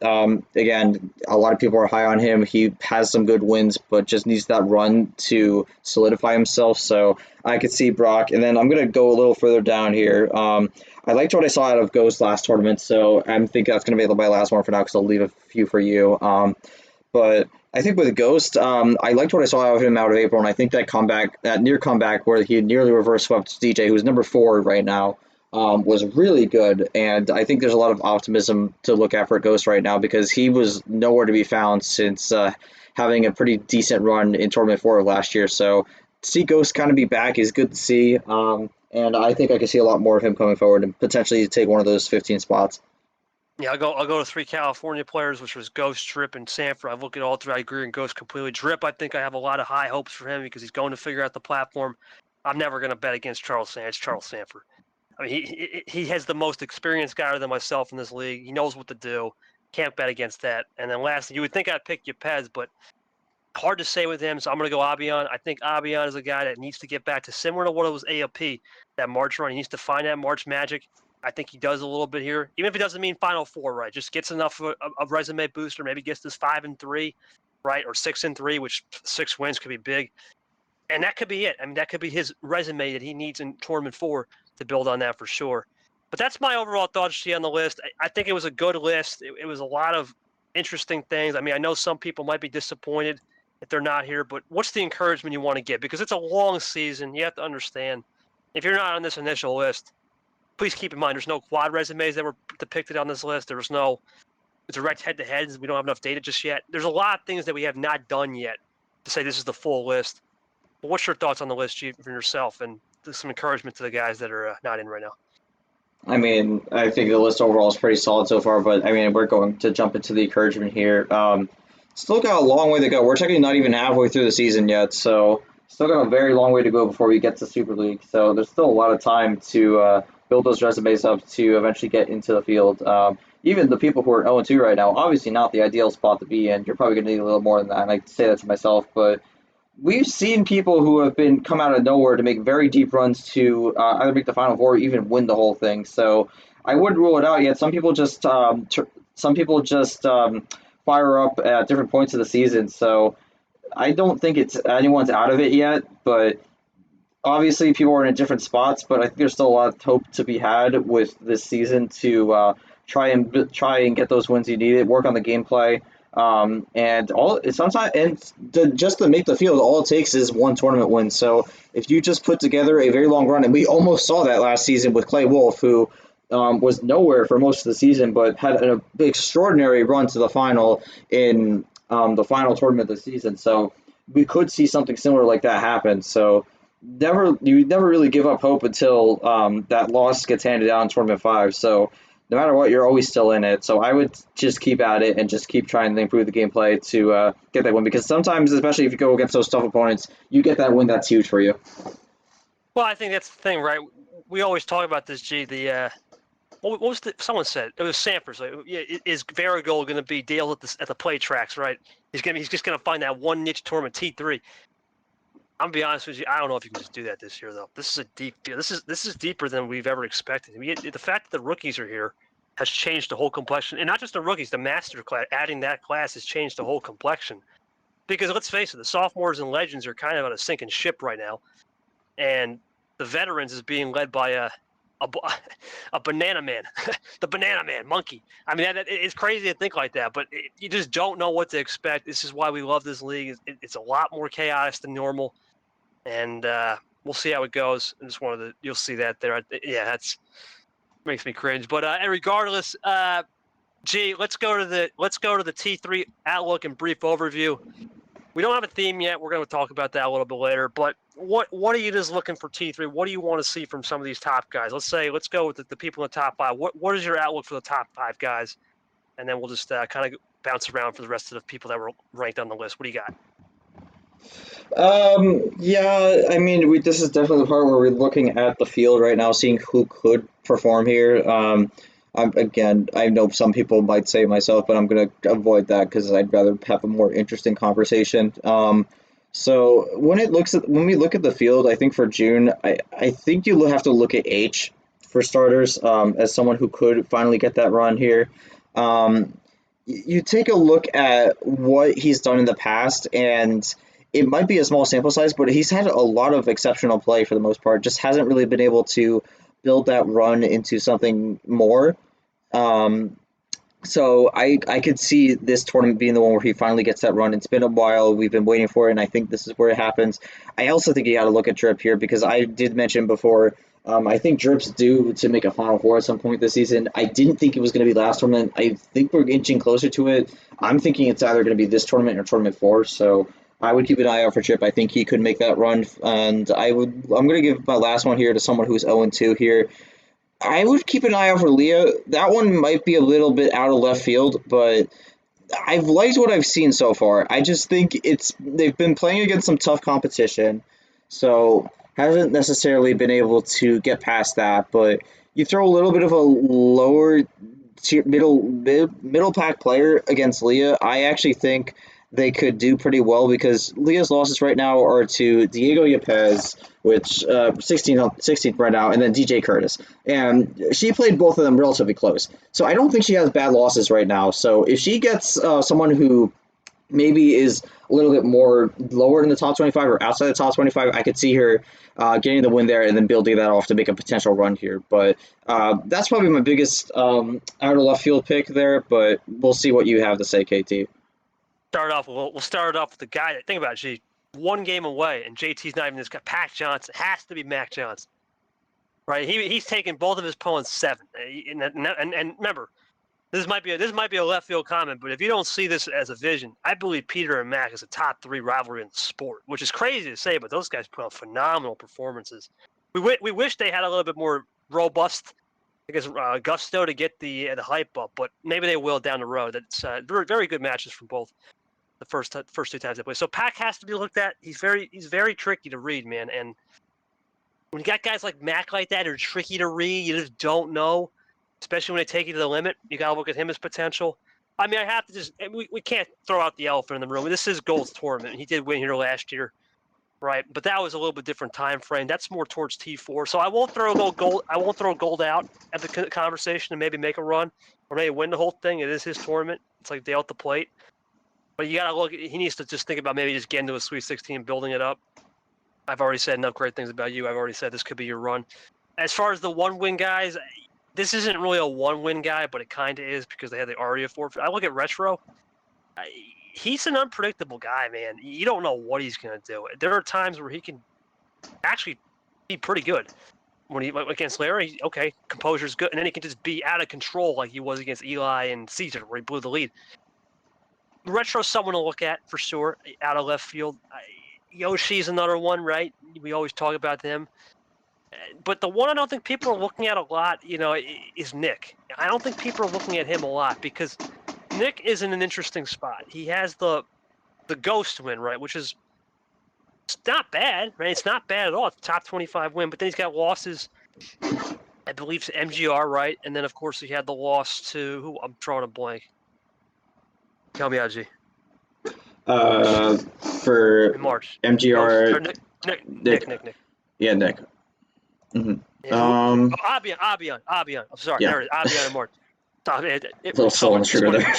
Again, a lot of people are high on him. He has some good wins, but just needs that run to solidify himself. So I could see Brock. And then I'm going to go a little further down here. I liked what I saw out of Ghost last tournament, so I think that's going to be my last one for now because I'll leave a few for you. But I think with Ghost, I liked what I saw of him out of April, and I think that near comeback where he nearly reverse swept DJ, who's number 4 right now, was really good. And I think there's a lot of optimism to look at for Ghost right now because he was nowhere to be found since having a pretty decent run in Tournament 4 of last year. So to see Ghost kind of be back is good to see. And I think I can see a lot more of him coming forward and potentially take one of those 15 spots. Yeah, I'll go to 3 California players, which was Ghost, Drip, and Sanford. I look at all 3. I agree on Ghost completely. Drip, I think I have a lot of high hopes for him because he's going to figure out the platform. I'm never going to bet against Charles Sanford. I mean, he has the most experienced guy than myself in this league. He knows what to do. Can't bet against that. And then lastly, you would think I'd pick Yepez, but hard to say with him, so I'm going to go Abian. I think Abian is a guy that needs to get back to similar to what it was AOP, that March run. He needs to find that March magic. I think he does a little bit here, even if it doesn't mean Final Four, right? Just gets enough of a resume booster, maybe gets this 5-3, right, or 6-3, which 6 wins could be big, and that could be it. I mean, that could be his resume that he needs in Tournament 4 to build on that for sure. But that's my overall thoughts on the list. I think it was a good list. It was a lot of interesting things. I mean, I know some people might be disappointed if they're not here, but what's the encouragement you want to get? Because it's a long season. You have to understand, if you're not on this initial list, please keep in mind there's no quad resumes that were depicted on this list. There was no direct head-to-heads. We don't have enough data just yet. There's a lot of things that we have not done yet to say this is the full list. But what's your thoughts on the list, Chief, for yourself, and some encouragement to the guys that are not in right now? I mean, I think the list overall is pretty solid so far, but I mean, we're going to jump into the encouragement here. Still got a long way to go. We're technically not even halfway through the season yet, so still got a very long way to go before we get to Super League. So there's still a lot of time to build those resumes up to eventually get into the field. Even the people who are 0-2 right now, obviously not the ideal spot to be in. You're probably going to need a little more than that, and I say that to myself, but we've seen people who have come out of nowhere to make very deep runs to either make the Final Four or even win the whole thing. So I wouldn't rule it out yet. Some people just fire up at different points of the season. So I don't think anyone's out of it yet, but obviously people are in different spots. But I think there's still a lot of hope to be had with this season to try and get those wins you needed, work on the gameplay. Just to make the field, all it takes is one tournament win. So if you just put together a very long run, and we almost saw that last season with Clay Wolf, who was nowhere for most of the season, but had an extraordinary run to the final in the final tournament of the season. So we could see something similar like that happen. So you never really give up hope until that loss gets handed down in Tournament 5. So no matter what, you're always still in it. So I would just keep at it and just keep trying to improve the gameplay to get that win. Because sometimes, especially if you go against those tough opponents, you get that win that's huge for you. Well, I think that's the thing, right? We always talk about this, G. What was someone said it was Sampras. Like, yeah, is Varigold going to be Dale at the play tracks, right? He's just gonna find that one niche tournament T3. I'm gonna be honest with you. I don't know if you can just do that this year, though. This is a deep deal. This is deeper than we've ever expected. I mean, the fact that the rookies are here has changed the whole complexion, and not just the rookies. The master class, adding that class has changed the whole complexion. Because let's face it, the sophomores and legends are kind of on a sinking ship right now, and the veterans is being led by a banana man, the banana man monkey. I mean, it's crazy to think like that, but you just don't know what to expect. This is why we love this league. It's a lot more chaos than normal, and we'll see how it goes. I just wanted to, you'll see that there. Yeah, that's makes me cringe. But and regardless, G, let's go to the T3 outlook and brief overview. We don't have a theme yet. We're going to talk about that a little bit later. But what are you just looking for T3? What do you want to see from some of these top guys? Let's go with the people in the top five. What is your outlook for the top five guys? And then we'll just kind of bounce around for the rest of the people that were ranked on the list. What do you got? Yeah, I mean, this is definitely the part where we're looking at the field right now, seeing who could perform here. Again, I know some people might say myself, but I'm going to avoid that because I'd rather have a more interesting conversation. So when we look at the field, I think for June, I think you have to look at H for starters, as someone who could finally get that run here. You take a look at what he's done in the past, and it might be a small sample size, but he's had a lot of exceptional play for the most part. Just hasn't really been able to build that run into something more. Um, so I could see this tournament being the one where he finally gets that run. It's been a while. We've been waiting for it, and I think this is where it happens. I also think you got to look at Drip here because I did mention before. I think Drip's due to make a Final Four at some point this season. I didn't think it was going to be last tournament. I think we're inching closer to it. I'm thinking it's either going to be this tournament or tournament 4. So I would keep an eye out for Drip. I think he could make that run, and I'm going to give my last one here to someone who's 0-2 here. I would keep an eye out for Leah. That one might be a little bit out of left field, but I've liked what I've seen so far. I just think they've been playing against some tough competition, so hasn't necessarily been able to get past that. But you throw a little bit of a lower tier, middle pack player against Leah, I actually think they could do pretty well because Leah's losses right now are to Diego Yepes, which 16th right now, and then DJ Curtis. And she played both of them relatively close. So I don't think she has bad losses right now. So if she gets someone who maybe is a little bit more lower in the top 25 or outside the top 25, I could see her getting the win there and then building that off to make a potential run here. But that's probably my biggest out of left field pick there, but we'll see what you have to say, KT. We'll start off with the guy that, think about it, G, one game away, and JT's not even this guy. Pac Johnson has to be Mac Johnson, right? He's taken both of his opponents 7, and remember, this might be a left field comment, but if you don't see this as a vision, I believe Peter and Mac is a top 3 rivalry in the sport, which is crazy to say, but those guys put on phenomenal performances. We wish they had a little bit more robust, I guess, gusto to get the hype up, but maybe they will down the road. That's very, very good matches from both the first 2 times they play. So Pac has to be looked at. He's very tricky to read, man. And when you got guys like Mac like that who are tricky to read, you just don't know. Especially when they take you to the limit, you got to look at him as potential. I mean, I have to we can't throw out the elephant in the room. This is Gold's tournament. He did win here last year, right? But that was a little bit different time frame. That's more towards T4. So I won't throw Gold out at the conversation and maybe make a run or maybe win the whole thing. It is his tournament. It's like Dale at the plate. But you got to look. He needs to just think about maybe just getting to a Sweet 16, building it up. I've already said enough great things about you. I've already said this could be your run. As far as the 1-win guys, this isn't really a 1-win guy, but it kind of is because they had the Aria forfeit. I look at Retro. He's an unpredictable guy, man. You don't know what he's going to do. There are times where he can actually be pretty good. When he against Larry, okay, composure's good, and then he can just be out of control like he was against Eli and Caesar, where he blew the lead. Retro's someone to look at for sure, out of left field. Yoshi's another one, right? We always talk about them. But the one I don't think people are looking at a lot, is Nick. I don't think people are looking at him a lot because Nick is in an interesting spot. He has the ghost win, right, which is it's not bad, right? It's not bad at all. It's a top 25 win, but then he's got losses, I believe, to MGR, right? And then, of course, he had the loss to who? I'm drawing a blank. Tell me, G. For In March. Ghost, MGR, or Nick. Nick, yeah, Nick. hmm Yeah, Abian. I'm sorry. Yeah, There it is. Abian in March. a little slow on sugar there.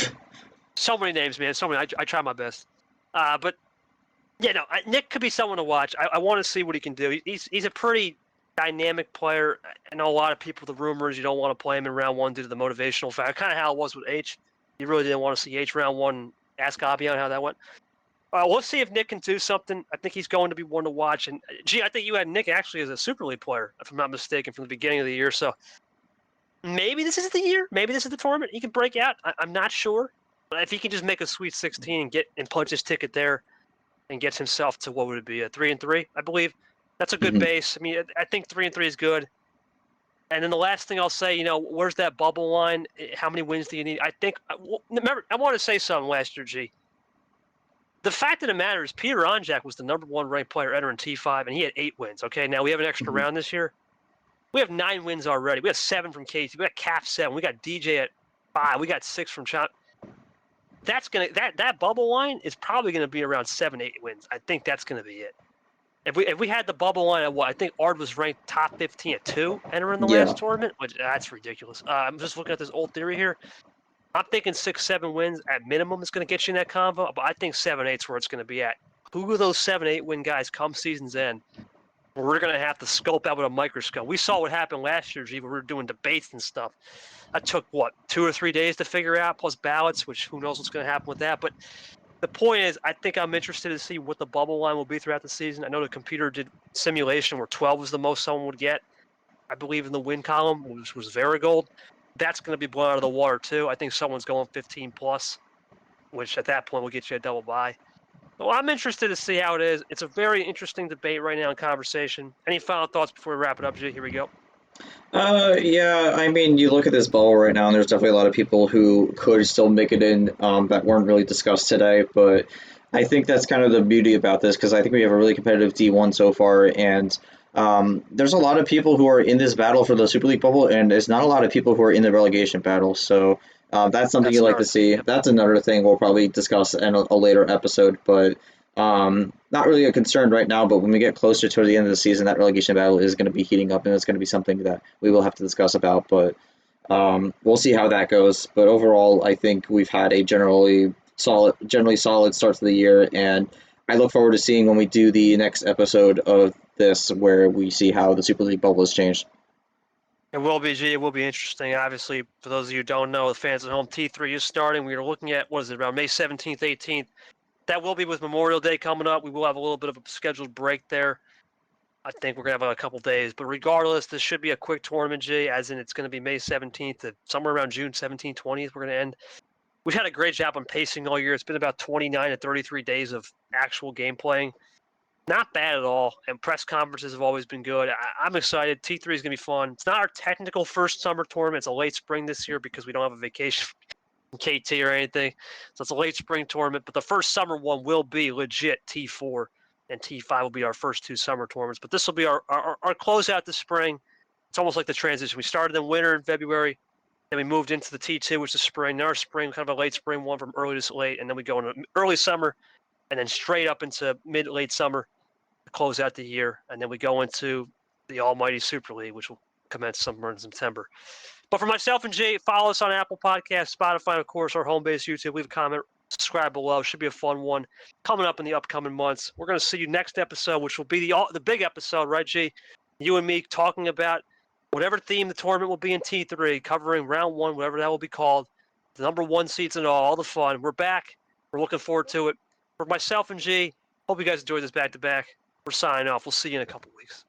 So many names, man. So many. I try my best. But yeah, no. Nick could be someone to watch. I want to see what he can do. He's a pretty dynamic player. I know a lot of people. The rumors you don't want to play him in round one due to the motivational factor. Kind of how it was with H. You really didn't want to see H round one. Ask Abian how that went. We'll see if Nick can do something. I think he's going to be one to watch. And I think you had Nick actually as a Super League player, if I'm not mistaken, from the beginning of the year. So maybe this is the year. Maybe this is the tournament. He can break out. I'm not sure. But if he can just make a Sweet 16 and punch his ticket there and gets himself to, what would it be, a 3-3, I believe. That's a good base. I mean, I think 3-3 is good. And then the last thing I'll say, where's that bubble line? How many wins do you need? I think, remember, I want to say something last year, G. The fact of the matter is Peter Onjak was the number one ranked player entering T5, and he had 8 wins. Okay, now we have an extra round this year. We have 9 wins already. We have 7 from KT. We got Cap 7. We got DJ at 5. We got 6 from Chop. That bubble line is probably gonna be around 7-8 wins. I think that's gonna be it. If we had the bubble line at what, I think Ard was ranked top 15 at 2 entering the last tournament, which that's ridiculous. I'm just looking at this old theory here. I'm thinking 6-7 wins at minimum is going to get you in that convo, but I think 7-8 is where it's going to be at. Who are those 7-8 win guys come season's end? We're going to have to scope out with a microscope. We saw what happened last year, G, when we were doing debates and stuff. That took, 2 or 3 days to figure out, plus ballots, which who knows what's going to happen with that. But the point is, I think I'm interested to see what the bubble line will be throughout the season. I know the computer did simulation where 12 was the most someone would get. I believe in the win column, which was Varigold. That's going to be blown out of the water, too. I think someone's going 15 plus, which at that point will get you a double bye. Well, I'm interested to see how it is. It's a very interesting debate right now in conversation. Any final thoughts before we wrap it up, G? Here we go. Yeah, I mean, you look at this bubble right now, and there's definitely a lot of people who could still make it in that weren't really discussed today, but I think that's kind of the beauty about this because I think we have a really competitive D1 so far, and there's a lot of people who are in this battle for the Super League bubble, and there's not a lot of people who are in the relegation battle, so that's something you like to see. Yep. That's another thing we'll probably discuss in a later episode, but not really a concern right now, but when we get closer to the end of the season, that relegation battle is going to be heating up, and it's going to be something that we will have to discuss about. But we'll see how that goes. But overall, I think we've had a generally solid start to the year, and I look forward to seeing when we do the next episode of this, where we see how the Super League bubble has changed. It will be, G. It will be interesting. Obviously, for those of you who don't know, the fans at home, T3 is starting. We are looking at, around May 17th, 18th. That will be with Memorial Day coming up. We will have a little bit of a scheduled break there. I think we're going to have a couple days. But regardless, this should be a quick tournament, G, as in it's going to be May 17th to somewhere around June 17th, 20th. We're going to end. We've had a great job on pacing all year. It's been about 29 to 33 days of actual game playing. Not bad at all. And press conferences have always been good. I'm excited. T3 is going to be fun. It's not our technical first summer tournament. It's a late spring this year because we don't have a vacation KT or anything. So it's a late spring tournament, but the first summer one will be legit T4 and T5 will be our first 2 summer tournaments. But this will be our closeout this spring. It's almost like the transition. We started in winter in February, then we moved into the T2, which is spring. Now our spring, kind of a late spring one from early to late, and then we go into early summer and then straight up into mid-late summer to close out the year. And then we go into the almighty Super League, which will commence somewhere in September. But for myself and Jay, follow us on Apple Podcasts, Spotify, of course, our home base, YouTube. Leave a comment, subscribe below. Should be a fun one coming up in the upcoming months. We're going to see you next episode, which will be the big episode, right, G? You and me talking about whatever theme the tournament will be in T3, covering round 1, whatever that will be called, the number 1 seats and all the fun. We're back. We're looking forward to it. For myself and G, hope you guys enjoyed this back-to-back. We're signing off. We'll see you in a couple weeks.